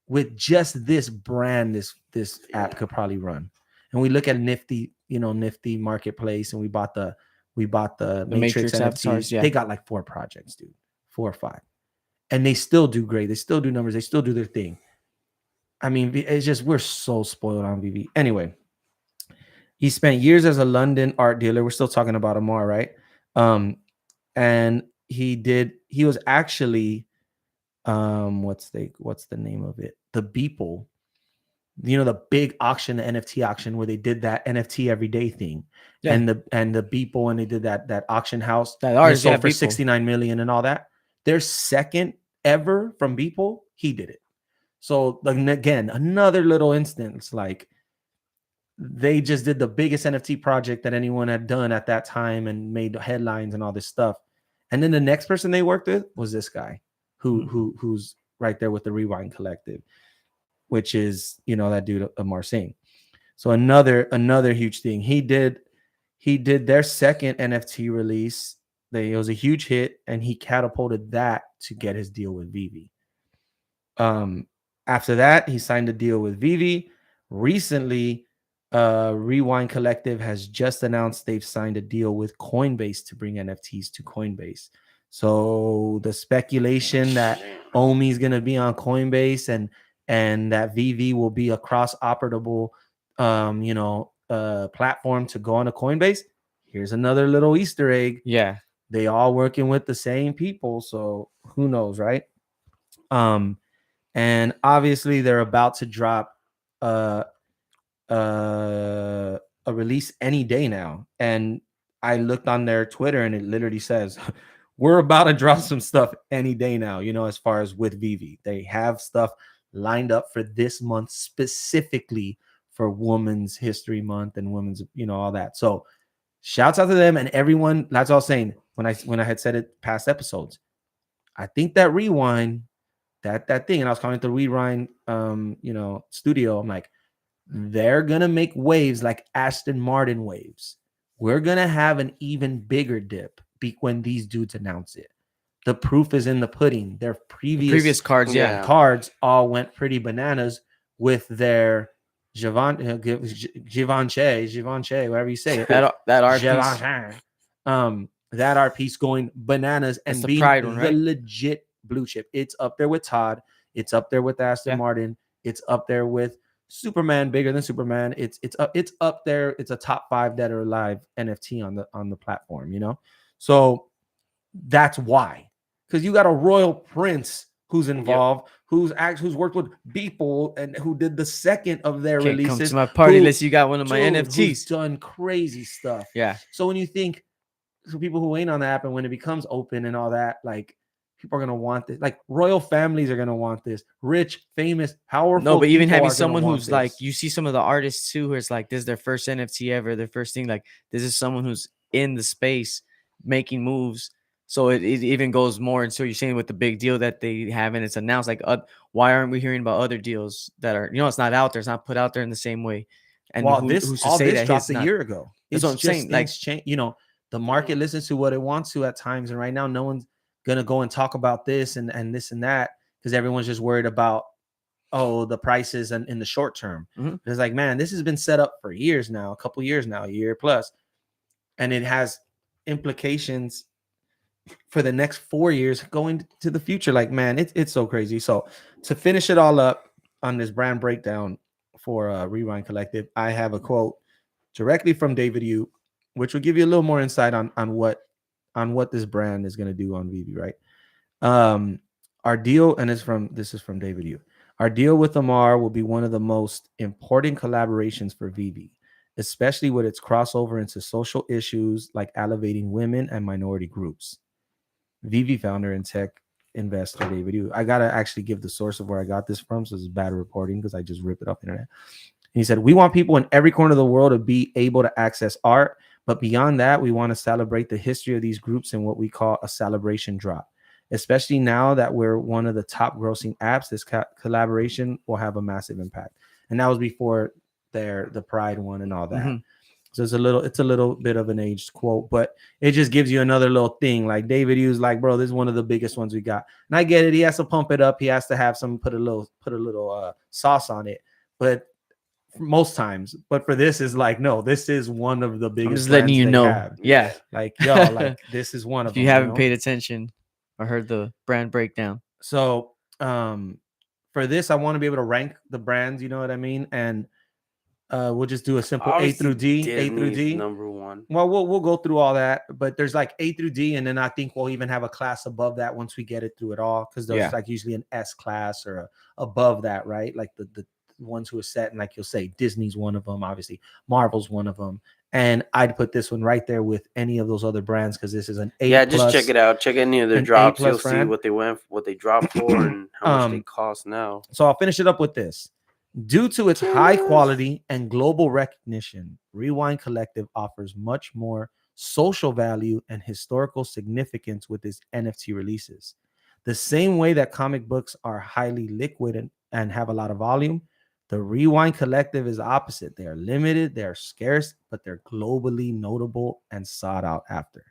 With just this brand, this app could probably run. And we look at Nifty Marketplace, and we bought the Matrix NFTs. avatars, They got like 4 projects, dude, 4 or 5, and they still do great. They still do numbers. They still do their thing. I mean, it's just we're so spoiled on Veve. Anyway, he spent years as a London art dealer. We're still talking about Amar, right? And he was actually what's the name of it? The Beeple, the big auction, the NFT auction where they did that NFT everyday thing. Yeah. And the Beeple, and they did that auction house that sold for 69 million and all that. Their second ever from Beeple, he did it. So again, another little instance, like they just did the biggest NFT project that anyone had done at that time and made headlines and all this stuff. And then the next person they worked with was this guy who's right there with the Rewind Collective, which is, you know, that dude Amar Singh. So another huge thing. He did their second NFT release. It was a huge hit, and he catapulted that to get his deal with Veve. After that, he signed a deal with Veve. Recently, Rewind Collective has just announced they've signed a deal with Coinbase to bring NFTs to Coinbase. So the speculation that Omi is going to be on Coinbase and that Veve will be a cross-operable, platform to go on a Coinbase. Here's another little Easter egg. Yeah. They all working with the same people, so who knows, right? And obviously they're about to drop a release any day now. And I looked on their Twitter and it literally says, we're about to drop some stuff any day now, you know, as far as with Veve. They have stuff lined up for this month specifically for Women's History Month and women's, you know, all that. So shouts out to them and everyone. That's all I was saying when I had said it past episodes. I think that Rewind, that thing, and I was calling it the Rewind studio. I'm like, they're gonna make waves like Aston Martin waves. We're gonna have an even bigger dip when these dudes announce it. The proof is in the pudding. Their previous cards, cards all went pretty bananas with their Givenchy, whatever you say it. that art piece. That art piece going bananas and the being Pride one, right? the legit blue chip. It's up there with Todd. It's up there with Aston Martin. It's up there with Superman, bigger than Superman. It's up there. It's a top 5 dead or alive NFT on the platform, you know? So that's why. Because you got a royal prince who's involved, who's worked with Beeple and who did the second of their releases. Come to my party unless you got one of my NFTs. Who's done crazy stuff. Yeah. So when you think, so people who ain't on the app and when it becomes open and all that, like people are gonna want this. Like royal families are gonna want this. Rich, famous, powerful. No, but even people having are someone gonna want who's this. like, you see some of the artists too, who is like, this is their first NFT ever, their first thing. Like, this is someone who's in the space making moves. So it even goes more into, you're saying with the big deal that they have and it's announced. Like, why aren't we hearing about other deals that are, you know, it's not out there, it's not put out there in the same way. And well, who's to all say this that dropped a not, year ago. That's what I'm saying. Like, you know, the market listens to what it wants to at times, and right now, no one's gonna go and talk about this and this and that because everyone's just worried about the prices and in the short term. It's like, man, this has been set up for years now, a couple years now, a year plus, and it has implications for the next 4 years going to the future. Like, man, it's so crazy. So to finish it all up on this brand breakdown for Rewind Collective, I have a quote directly from David Yu, which will give you a little more insight on what this brand is going to do on Veve, right? Our deal, and this is from David Yu. Our deal with Amar will be one of the most important collaborations for Veve, especially with its crossover into social issues like elevating women and minority groups. Veve founder and tech investor David Yu. I gotta actually give the source of where I got this from, so this is bad reporting because I just ripped it off the internet. He said, we want people in every corner of the world to be able to access art, but beyond that, we want to celebrate the history of these groups in what we call a celebration drop. Especially now that we're one of the top grossing apps, this collaboration will have a massive impact. And that was before the Pride one and all that. So it's a little bit of an aged quote, but it just gives you another little thing. Like David Hughes, like, bro, this is one of the biggest ones we got. And I get it. He has to pump it up. He has to have some put a little sauce on it. But most times, but for this is like, no, this is one of the biggest. I'm just letting you know. Have. Yeah. Like, yo, like this is one of if them. you haven't paid attention or heard the brand breakdown. So for this, I want to be able to rank the brands, you know what I mean? And we'll just do a simple Obviously, A through D. Disney's A through D. number one. Well, we'll go through all that, but there's like A through D, and then I think we'll even have a class above that once we get it through it all, because there's like usually an S class or above that, right? Like the ones who are set, and like you'll say, Disney's one of them, obviously, Marvel's one of them, and I'd put this one right there with any of those other brands because this is an A. Yeah, just check it out. Check any of their drops. You'll brand. See what they dropped for, and how much they cost now. So I'll finish it up with this. Due to its high quality and global recognition, Rewind Collective offers much more social value and historical significance with its NFT releases. The same way that comic books are highly liquid and have a lot of volume, the Rewind Collective is opposite. They are limited, they are scarce, but they're globally notable and sought out after.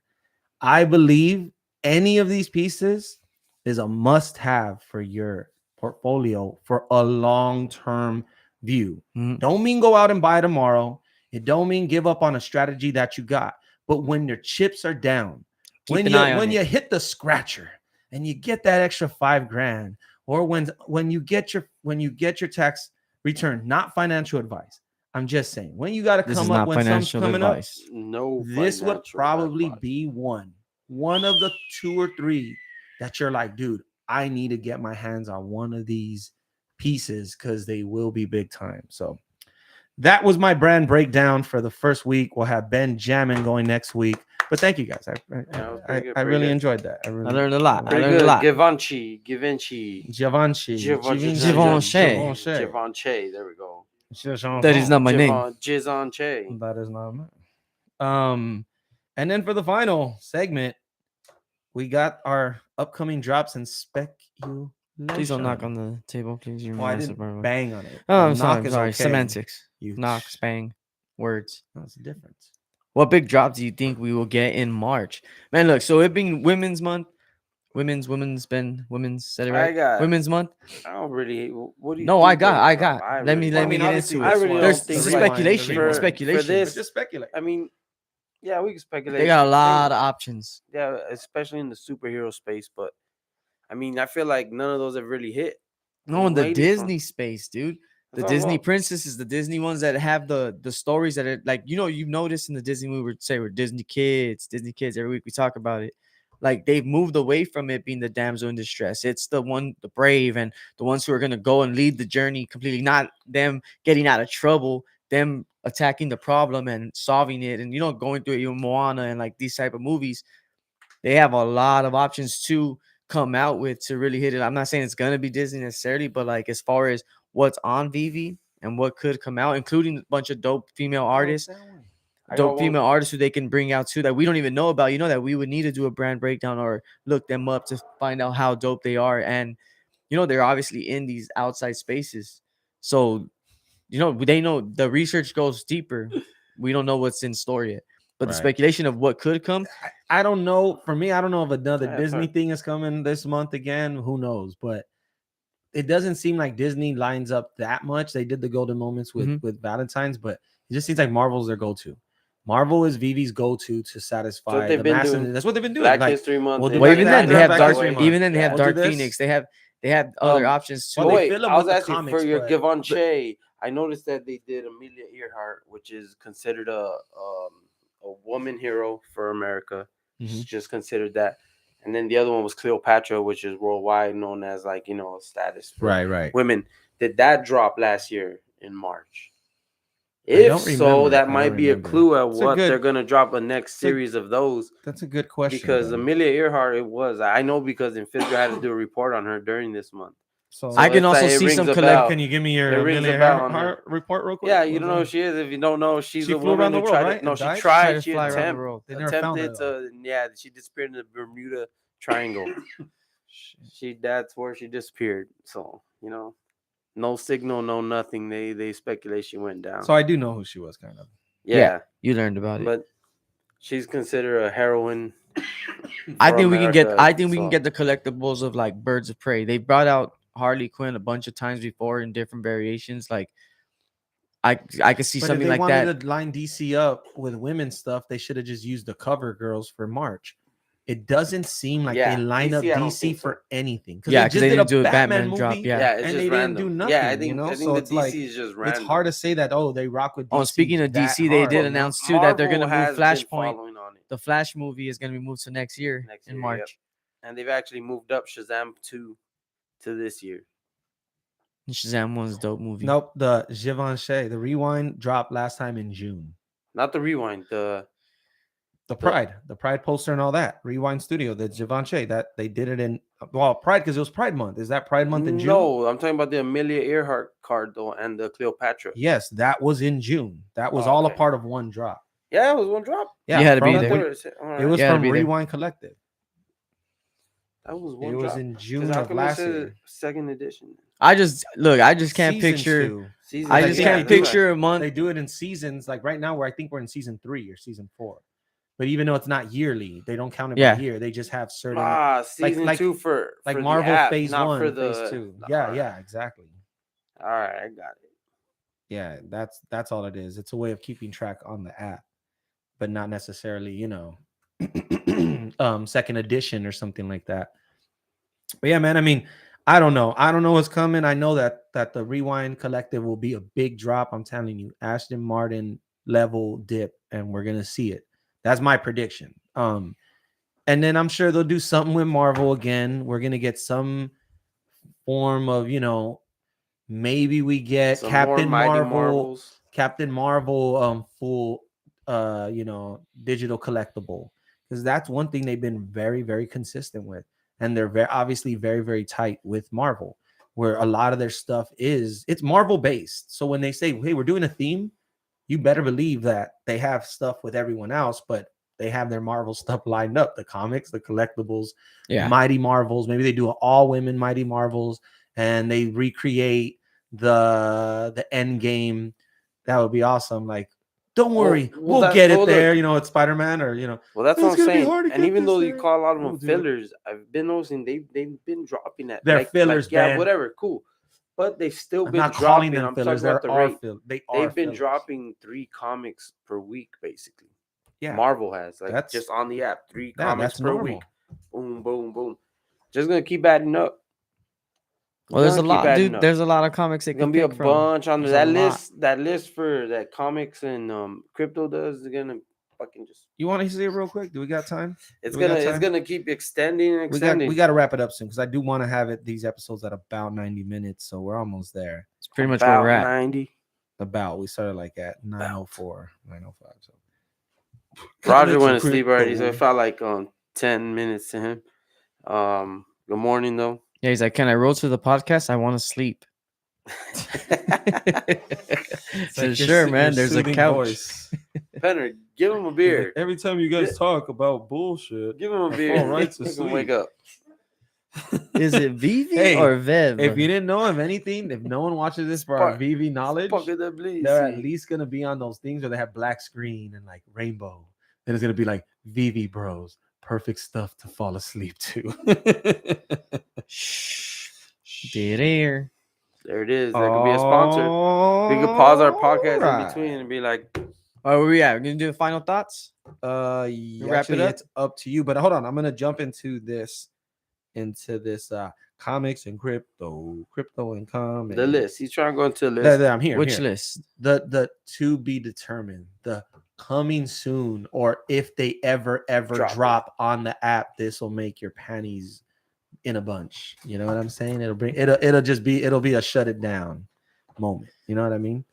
I believe any of these pieces is a must have for your portfolio for a long term view. Don't mean go out and buy tomorrow. It don't mean give up on a strategy that you got. But when your chips are down, Keep an eye on when it. you hit the scratcher and you get that extra $5,000, or when you get your tax return, not financial advice. I'm just saying, when you got to This is come up not when something's financial coming advice. No, this would financial probably advice. be one of the 2 or 3 that you're like, dude, I need to get my hands on one of these pieces because they will be big time. So that was my brand breakdown for the first week. We'll have Ben jamming going next week. But thank you guys. I really enjoyed that. I learned a lot. I Pretty learned a good. lot. Givenchy. Givenchy. Givenchy. There we go. That is not my name. Givenchy. That is not mine. And then for the final segment, we got our upcoming drops and speculation. Please don't knock on the table, please. You're Oh, I massive, didn't bro. bang on it. Oh, I'm The sorry. knock I'm is sorry. okay. Semantics. You Knock, bang, words. That's the difference. What big drop do you think we will get in March? Man, look, so it being Women's Month. Women's, said it right? Women's Month. I don't really. What do you? No, think I got. Let me Well, I mean, get obviously into this it. one, There's the speculation. rewind. Speculation. For this, Just speculate. I mean, yeah, we can speculate. They got a lot of options. Yeah, especially in the superhero space. But I mean, I feel like none of those have really hit. No, in the Disney space, dude. The Disney princesses, the Disney ones that have the stories that are like, you've noticed in the Disney movie, we're Disney kids. Every week we talk about it. Like they've moved away from it being the damsel in distress. It's the brave and the ones who are gonna go and lead the journey completely, not them getting out of trouble, them attacking the problem and solving it, and going through it. Moana and like these type of movies, they have a lot of options to come out with to really hit it. I'm not saying it's gonna be Disney necessarily, but like as far as what's on Veve and what could come out, including a bunch of dope female artists, who they can bring out too that we don't even know about. That we would need to do a brand breakdown or look them up to find out how dope they are. And they're obviously in these outside spaces, so they know the research goes deeper. We don't know what's in store yet. But the speculation of what could come, I don't know. For me, I don't know if another Disney thing is coming this month again. Who knows? But it doesn't seem like Disney lines up that much. They did the golden moments with Valentine's, but it just seems like Marvel's their go-to. Marvel is Vivi's go-to to satisfy the masses. That's what they've been doing. Black History Month. Well, even then they have Dark Phoenix. They have other options too. Well, wait, I was asking for your Givenchy. I noticed that they did Amelia Earhart, which is considered a woman hero for America. She's just considered that. And then the other one was Cleopatra, which is worldwide known as a status for women. Did that drop last year in March? If so, that might be a clue at what they're gonna drop a next series of those. That's a good question. Because Amelia Earhart, it was. I know because in Physical I had to do a report on her during this month. So I can also see some collect. Can you give me your Amelia Earhart report real quick? Yeah, you don't know who she is. If you don't know, she's a woman who tried to. No, she tried. She attempted to. Yeah, she disappeared in the Bermuda Triangle. That's where she disappeared. So no signal, no nothing. They speculate she went down. So I do know who she was, kind of. Yeah, you learned about it. But she's considered a heroine. I think we can get the collectibles of like Birds of Prey. They brought out Harley Quinn a bunch of times before in different variations. Like I could see something like that. If they wanted to line DC up with women's stuff, they should have just used the cover girls for March. It doesn't seem like they line up DC for anything. Yeah, because they didn't do a Batman movie, drop. Yeah, and they didn't do nothing. Yeah, I think so. It's like is just random. It's hard to say that. Oh, they rock with DC. Oh, speaking of DC, they did announce too that they're gonna move Flashpoint. The Flash movie is gonna be moved to next year in March. Yep. And they've actually moved up Shazam 2 to this year. Shazam 1's a dope movie. Nope, the Givenchy, the Rewind dropped last time in June. Not the Rewind, the The Pride poster and all that. Rewind Studio, the Givenchy, that they did it in Pride because it was Pride Month. Is that Pride Month in June? No, I'm talking about the Amelia Earhart card though, and the Cleopatra. Yes, that was in June. That was Oh, all a okay. part of one drop. Yeah, it was one drop. Yeah, You had to be from- there. It was You had to from be there. Rewind Collective. That was one It drop. was in 'Cause June how of come it last says year. second edition? I just can't Seasons picture. too. Season I Like, just yeah, can't that's picture a month. They do it in seasons. Like right now, I think we're in season 3 or season 4. But even though it's not yearly, they don't count it Yeah. by year. They just have certain Season like- 2 for like the Marvel app, Phase not 1, for the Phase 2. Yeah, Alright. yeah, exactly. All right, I got it. Yeah, that's all it is. It's a way of keeping track on the app, but not necessarily, second edition or something like that. But yeah, man, I mean, I don't know what's coming. I know that the Rewind Collective will be a big drop. I'm telling you, Ashton Martin level dip, and we're gonna see it. That's my prediction. And then I'm sure they'll do something with Marvel again. We're gonna get some form of, maybe we get Some Captain more Mighty Marvel, Marvels. full, digital collectible, because that's one thing they've been very, very consistent with, and they're obviously very, very tight with Marvel, where a lot of their stuff it's Marvel based. So when they say, "Hey, we're doing a theme," you better believe that they have stuff with everyone else, but they have their Marvel stuff lined up, the comics, the collectibles, Yeah. Mighty Marvels. Maybe they do an all women Mighty Marvels and they recreate the end game. That would be awesome. Like, don't worry, we'll get it there. It's Spider-Man, or Well, that's "It's what I'm gonna be saying. hard to And get even this though you there." call a lot of We'll them do it. fillers, I've been noticing they've been dropping that. They're fillers, yeah, Ben. whatever, cool. But they've still I'm been not dropping. calling them I'm fillers. talking about the They're rate. They are They've been fillers. dropping 3 comics per week, basically. Yeah, Marvel has that's- just on the app 3 yeah, comics that's per normal. week. Boom, boom, boom. Just gonna keep adding up. Well, there's a Gonna keep lot, adding dude. up. There's a lot of comics that There's gonna can be a pick from. bunch on There's that a lot. list. That list for that comics and crypto does is gonna fucking just. You want to see it real quick? Do we got time? It's Do we got gonna time? keep extending and extending. We got to wrap it up soon, because I do want to have these episodes at about 90 minutes, so we're almost there. It's pretty much where we're About at. 90. We started like at 9:04, 9:05. So Roger went to sleep already, so it felt like 10 minutes to him. Good morning though. Yeah, he's like, "Can I roll to the podcast? I want to sleep." So sure, man. There's a couch. Penner, give him a beer. Every time you guys talk about bullshit, Give him a I beer. fall right to Make him sleep. wake up. Is it Veve Hey, or Veve? if you didn't know of anything, if no one watches this for our Spark- VV knowledge, Fuck it up, please. they're at least gonna be on those things where they have black screen and like rainbow. Then it's gonna be like VV Bros, perfect stuff to fall asleep to. Shh. Dead air. There it is. That could be a sponsor. We could pause our podcast in Alright. between and be like, Oh, where we at? We're gonna do the final thoughts. Wrap wrap it up? It's up to you. But hold on, I'm gonna jump into this comics and crypto and comics. the list. He's trying to go into the list. I'm here. Which here. list? The to be determined, the coming soon, or if they ever Drop it. drop on the app, this will make your panties in a bunch. You know what I'm saying? It'll be a shut it down moment. You know what I mean?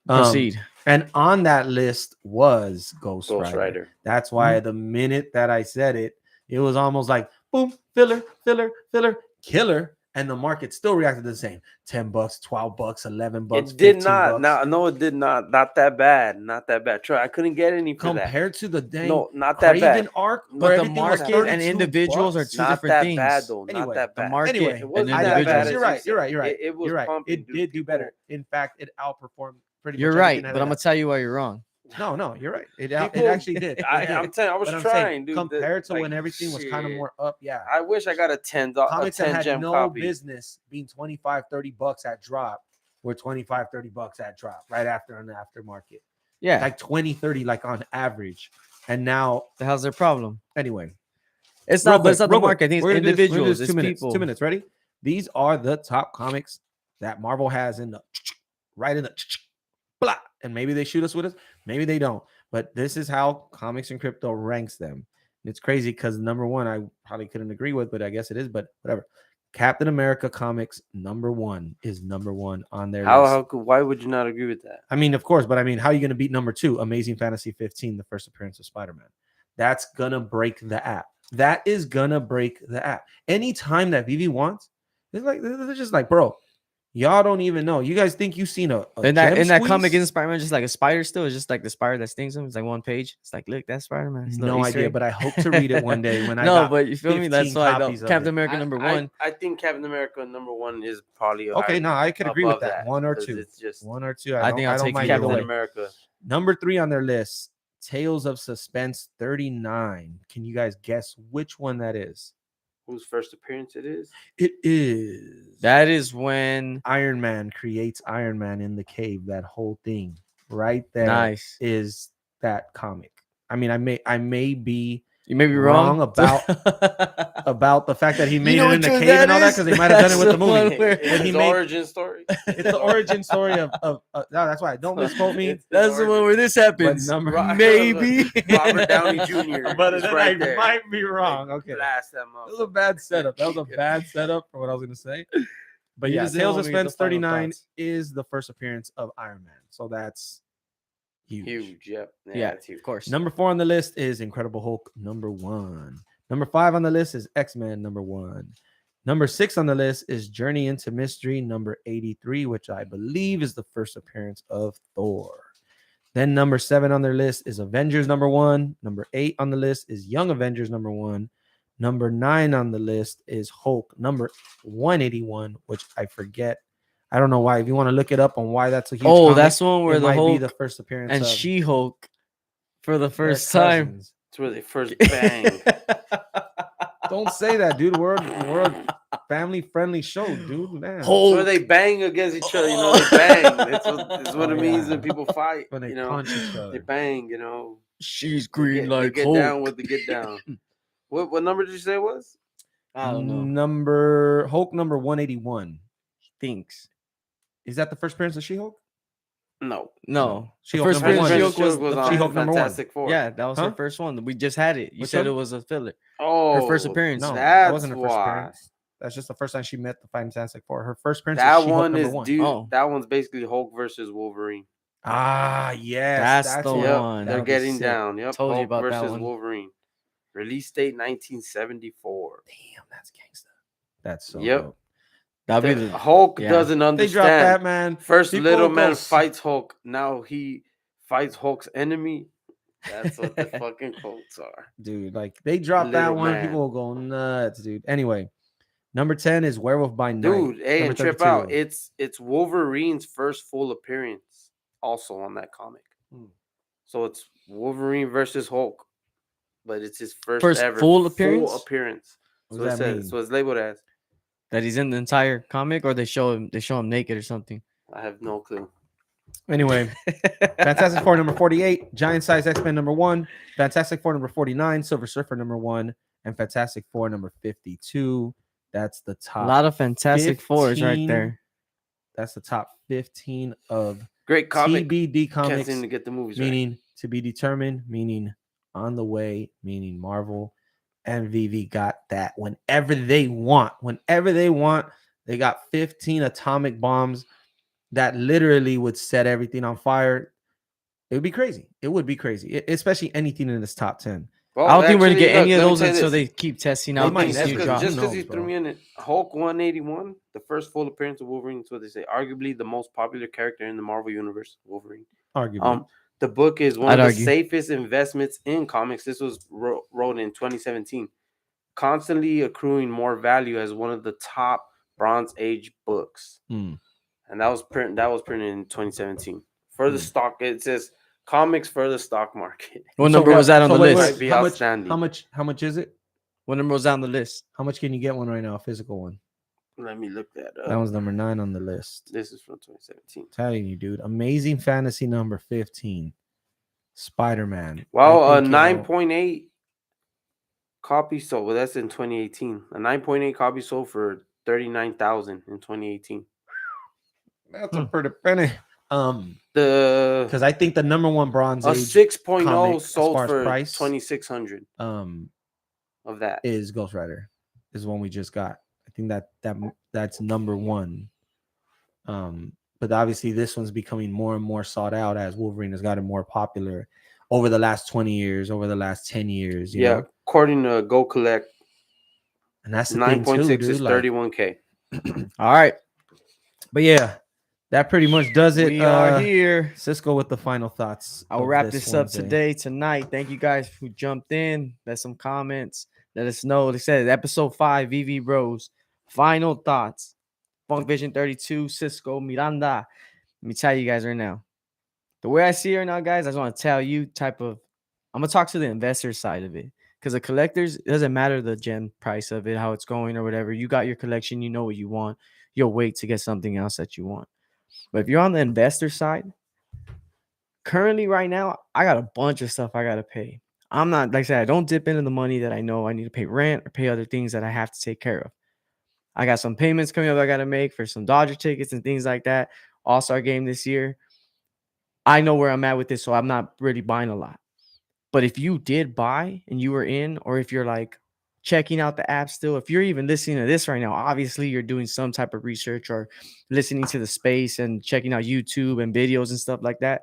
Proceed. And on that list was Ghost Rider. That's why the minute that I said it, it was almost like boom, filler, killer. And the market still reacted the same. $10, $12, $11. It did $15. not. No, it did not. Not that bad. Not that bad. Troy, I couldn't get any for that. Compared to the dang No, not that Craven bad. arc, But where the everything was market and $32. individuals are two Not different that things. bad though. Anyway, Not that The bad. market Anyway, It and wasn't I that digress. bad. as You're you right. said. You're right. You're right. It was You're right. pumping, It dude. did do People- better. In fact, it outperformed pretty You're much right, everything but I'm gonna tell you why you're wrong. No, you're right. It People- actually did. It I'm did. telling you, I was But I'm trying, saying, dude. compared to Like, when everything was kind of shit. more up, yeah. I wish I got a $10 Comics that had gem no copy. business being $25, $30 at drop were $25, $30 at drop right after on the aftermarket. Yeah. Like 20, 30, like on average. And now, The hell's their problem? anyway, It's real not, but it's quick, not the real quick. market. I think it's We're gonna do this- we're gonna do individuals. this It's 2 minutes. people. 2 minutes. Ready? These are the top comics that Marvel has in the right in the blah. And maybe they shoot us with us, maybe they don't. But this is how Comics and Crypto ranks them. And it's crazy because number one, I probably couldn't agree with, but I guess it is. But whatever. Captain America Comics number one is number one on their list. Why would you not agree with that? I mean, of course, but I mean, how are you going to beat number two? Amazing Fantasy 15, the first appearance of Spider-Man. that's gonna break the app. That is gonna break the app. Anytime that Vivi wants, it's like they're just like, bro, y'all don't even know. You guys think you've seen a In gem that comic, squeeze? isn't Spider-Man just like a spider still? It's just like the spider that stings him. It's like one page. It's like, look, that's Spider-Man. It's a little No Easter idea, egg. but I hope to read it one day when I No, got but you feel me? That's 15 why though. copies of Captain it. America number one. I think Captain America number 1 is probably a Okay, higher, no, I could agree with above that. One or 'cause two. It's just One or two. I I think I'll don't take mind either either Captain way. way. America. Number 3 on their list, Tales of Suspense 39. Can you guys guess which one that is? Whose first appearance it is? It is That is when Iron Man creates Iron Man in the cave. That whole thing right there nice. is that comic. I mean, I may be You may be wrong wrong about the fact that he made know it in which the one cave and all that is? because they might have done it with the That's one movie. where- It's When he his made- origin story. It's the origin story of no, that's why. Don't misquote me. It's his That's the one origin- where this happens. number- Maybe Robert Downey Jr. But is then right I there. might be wrong. Like, Okay. blast them That up. was a bad setup. That was a bad setup for what I was gonna say. But You yeah, just didn't Tales want of me to get the Suspense final 39 thoughts. is the first appearance of Iron Man. So that's huge. Huge. Yep. Yeah, That's huge. of course. Number 4 on the list is Incredible Hulk number 1. Number 5 on the list is X-Men number 1. Number 6 on the list is Journey into Mystery number 83, which I believe is the first appearance of Thor. Then number 7 on their list is Avengers number 1. Number 8 on the list is Young Avengers number 1. Number 9 on the list is Hulk number 181, which I forget. I don't know why. If you want to look it up on why that's a huge Oh, comic, that's the one where it the might be Hulk the first appearance and of She-Hulk for the their first time. cousins. It's where they first bang. Don't say that, dude. We're a family-friendly show, dude. Man. It's where they bang against each other. You know, they bang. That's what Oh, it means yeah. when people fight. When they you know, punch each they other. bang. You know, She's they green they like get Hulk. down with the get down. What number did you say it was? I don't know. Number Hulk number 181. Thinks. Is that the first appearance of She-Hulk? No. No. The She-Hulk first number appearance one. of She-Hulk was on She-Hulk number 1. Fantastic Four. Yeah, that was Huh? her first one. We just had it. You Which said one? it was a filler. Oh, Her first appearance. No, that That's wasn't her first why. appearance. That's just the first time she met the Fantastic Four. Her first appearance That is She-Hulk one number is 1. dude. Oh. That one's basically Hulk versus Wolverine. Ah, yes. That's the what- Yep, one. they're that'll be getting sick. down. Yep, Told you Hulk about that versus one. Wolverine. Release date 1974. Damn, that's gangsta. That's so Yep. dope. That'll be The the Hulk yeah. doesn't They understand. dropped that, man. First, People little go man s- fights Hulk. Now he fights Hulk's enemy. That's what the fucking quotes are. Dude, like they dropped that Little one. man. People will go nuts, dude. Anyway, number 10 is Werewolf by Night. Dude, hey, Number and trip 32. out. It's Wolverine's first full appearance also on that comic. Hmm. So it's Wolverine versus Hulk, but it's his first First ever full appearance? What So does it that says. mean? So it's labeled as. that he's in the entire comic, or they show him naked or something. I have no clue. Anyway, Fantastic Four number 48, Giant Size X-Men number 1, Fantastic Four number 49, Silver Surfer number 1, and Fantastic Four number 52. That's the A top. lot of Fantastic Fours right 15. there. That's the top 15 of Great comic. TBD Can't comics, seem to get the movies right. meaning to be determined, meaning on the way, meaning Marvel and Veve got that whenever they want. Whenever they want, they got 15 atomic bombs that literally would set everything on fire. It would be crazy. It would be crazy, especially anything in this top 10. Well, I don't think we're gonna actually, get any of let me those tell you until this. they keep testing They out might these never new do. drops. Just because Who you knows, threw bro? me in it, Hulk 181, the first full appearance of Wolverine, is what they say. Arguably the most popular character in the Marvel universe, Wolverine. Arguably. The book is one I'd of the argue. safest investments in comics. This was wrote in 2017, constantly accruing more value as one of the top Bronze Age books. Hmm. And that was printed in 2017. For the Hmm. stock, it says comics for the stock market. What So number was that on the wait, list? Might be how much? outstanding. How much is it? What number was that on the list? How much can you get one right now? A physical one. Let me look that up. That was number 9 on the list. This is from 2017. Telling you, dude. Amazing Fantasy number 15. Spider-Man. Well, I a think, you know, 9.8 copy sold. Well, that's in 2018. A 9.8 copy sold for 39,000 in 2018. That's a pretty penny. The Because I think the number 1 Bronze a Age 6.0 comic, as sold far as for price, 2,600 of that. is Ghost Rider. Is one we just got. I think that's number 1. But obviously this one's becoming more and more sought out as Wolverine has gotten more popular over the last 20 years, over the last 10 years. You know? according to Go Collect, And that's the thing 9.6 too, dude. is Like, 31K. All right, but yeah, that pretty much does it. we are here. Cisco with the final thoughts. I'll of wrap this up Wednesday. tonight. Thank you guys who jumped in. There's some comments. Let us know. They said episode 5, VV Bros. Final thoughts. Funk Vision 32, Cisco, Miranda. Let me tell you guys right now. The way I see it right now, guys, I just want to tell you I'm going to talk to the investor side of it. Because the collectors, it doesn't matter the gem price of it, how it's going or whatever. You got your collection, you know what you want. You'll wait to get something else that you want. But if you're on the investor side, currently right now, I got a bunch of stuff I got to pay. I'm not, like I said, I don't dip into the money that I know I need to pay rent or pay other things that I have to take care of. I got some payments coming up I got to make for some Dodger tickets and things like that. All-Star game this year. I know where I'm at with this, so I'm not really buying a lot. But if you did buy and you were in, or if you're like checking out the app still, if you're even listening to this right now, obviously you're doing some type of research or listening to the space and checking out YouTube and videos and stuff like that.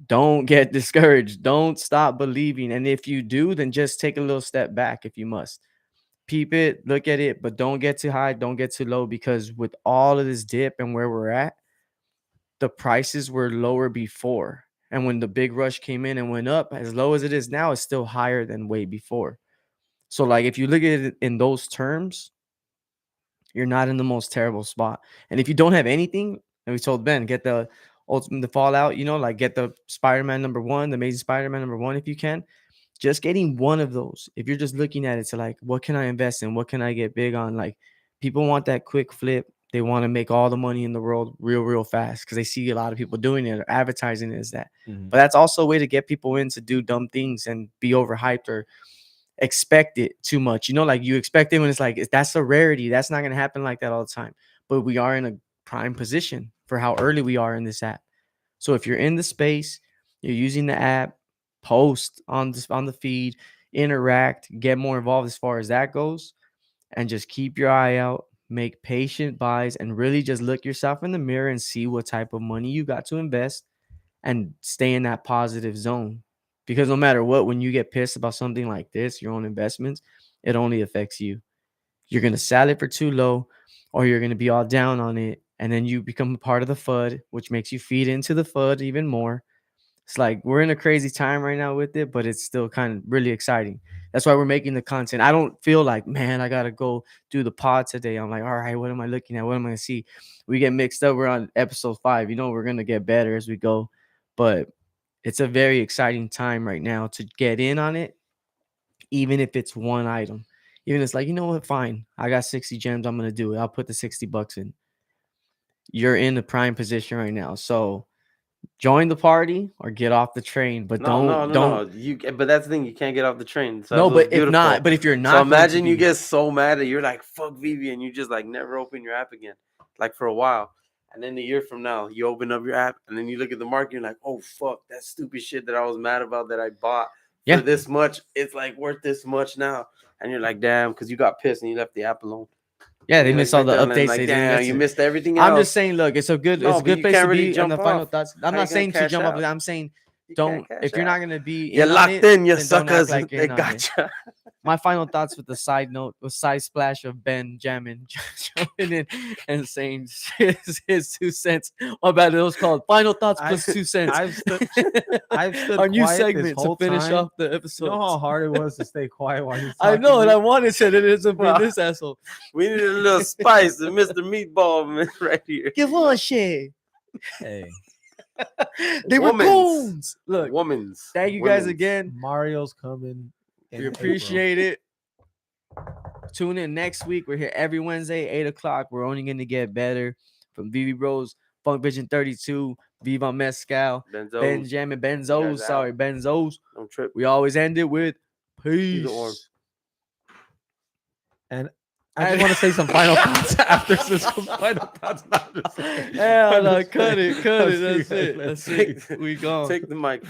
Don't get discouraged. Don't stop believing. And if you do, then just take a little step back if you must. Peep it, look at it, but don't get too high, don't get too low, because with all of this dip and where we're at, the prices were lower before. And when the big rush came in and went up, as low as it is now, it's still higher than way before. So, like, if you look at it in those terms, you're not in the most terrible spot. And if you don't have anything, and we told Ben, get the Fallout, like get the Spider-Man #1, the Amazing Spider-Man #1 if you can. Just getting one of those. If you're just looking at it to like, what can I invest in? What can I get big on? Like, people want that quick flip. They want to make all the money in the world real fast because they see a lot of people doing it or advertising it as that. Mhm. But that's also a way to get people in to do dumb things and be overhyped or expect it too much. Like you expect it when it's like, that's a rarity. That's not going to happen like that all the time. But we are in a prime position for how early we are in this app. So if you're in the space, you're using the app, post on the feed, interact, get more involved as far as that goes, and just keep your eye out, make patient buys, and really just look yourself in the mirror and see what type of money you got to invest and stay in that positive zone. Because no matter what, when you get pissed about something like this, your own investments, it only affects you. You're going to sell it for too low, or you're going to be all down on it, and then you become a part of the FUD, which makes you feed into the FUD even more. It's like we're in a crazy time right now with it, but it's still kind of really exciting. That's why we're making the content. I don't feel like, man, I got to go do the pod today. I'm like, all right, what am I looking at? What am I going to see? We get mixed up. We're on episode 5. We're going to get better as we go. But it's a very exciting time right now to get in on it, even if it's one item. Even if it's like, you know what, fine. I got 60 gems. I'm going to do it. I'll put the $60 in. You're in the prime position right now. So join the party or get off the train, but don't. But that's the thing, you can't get off the train. So No, but beautiful. if you're not, so imagine you get so mad that you're like, fuck Veve, and you just like never open your app again, like for a while. And then a year from now, you open up your app and then you look at the market, you're like, oh fuck, that stupid shit that I was mad about that I bought for this much, it's like worth this much now. And you're like, damn, because you got pissed and you left the app alone. Yeah, they missed all the updates. Like, damn, you missed everything else. I'm just saying, look, it's a good place to be on the final thoughts. I'm not saying to jump up. I'm saying don't. If you're not gonna be, you're locked in. You suckers. They gotcha. My final thoughts with the side note was side splash of Ben jamming, jumping in and saying his 2 cents. My bad. It was called final thoughts plus 2 cents. I've stood our new quiet segment this whole to finish time. off the episode. You know how hard it was to stay quiet while you. I know, and I wanted to. It isn't been this asshole. We needed a little spice, and Mr. Meatball man, right here. Give on shit. Hey. They were goons. Look, women's. Thank you guys again. Mario's coming. We appreciate it. Tune in next week. We're here every Wednesday, 8 o'clock. We're only going to get better. From Veve Bros, Funk Vision 32, Viva Mezcal, Benjamin, Benzos. Don't trip. We always end it with peace. And I just want to say some final thoughts after Cisco's final thoughts. Hell no, cut it. That's it. We gone. Take the mic.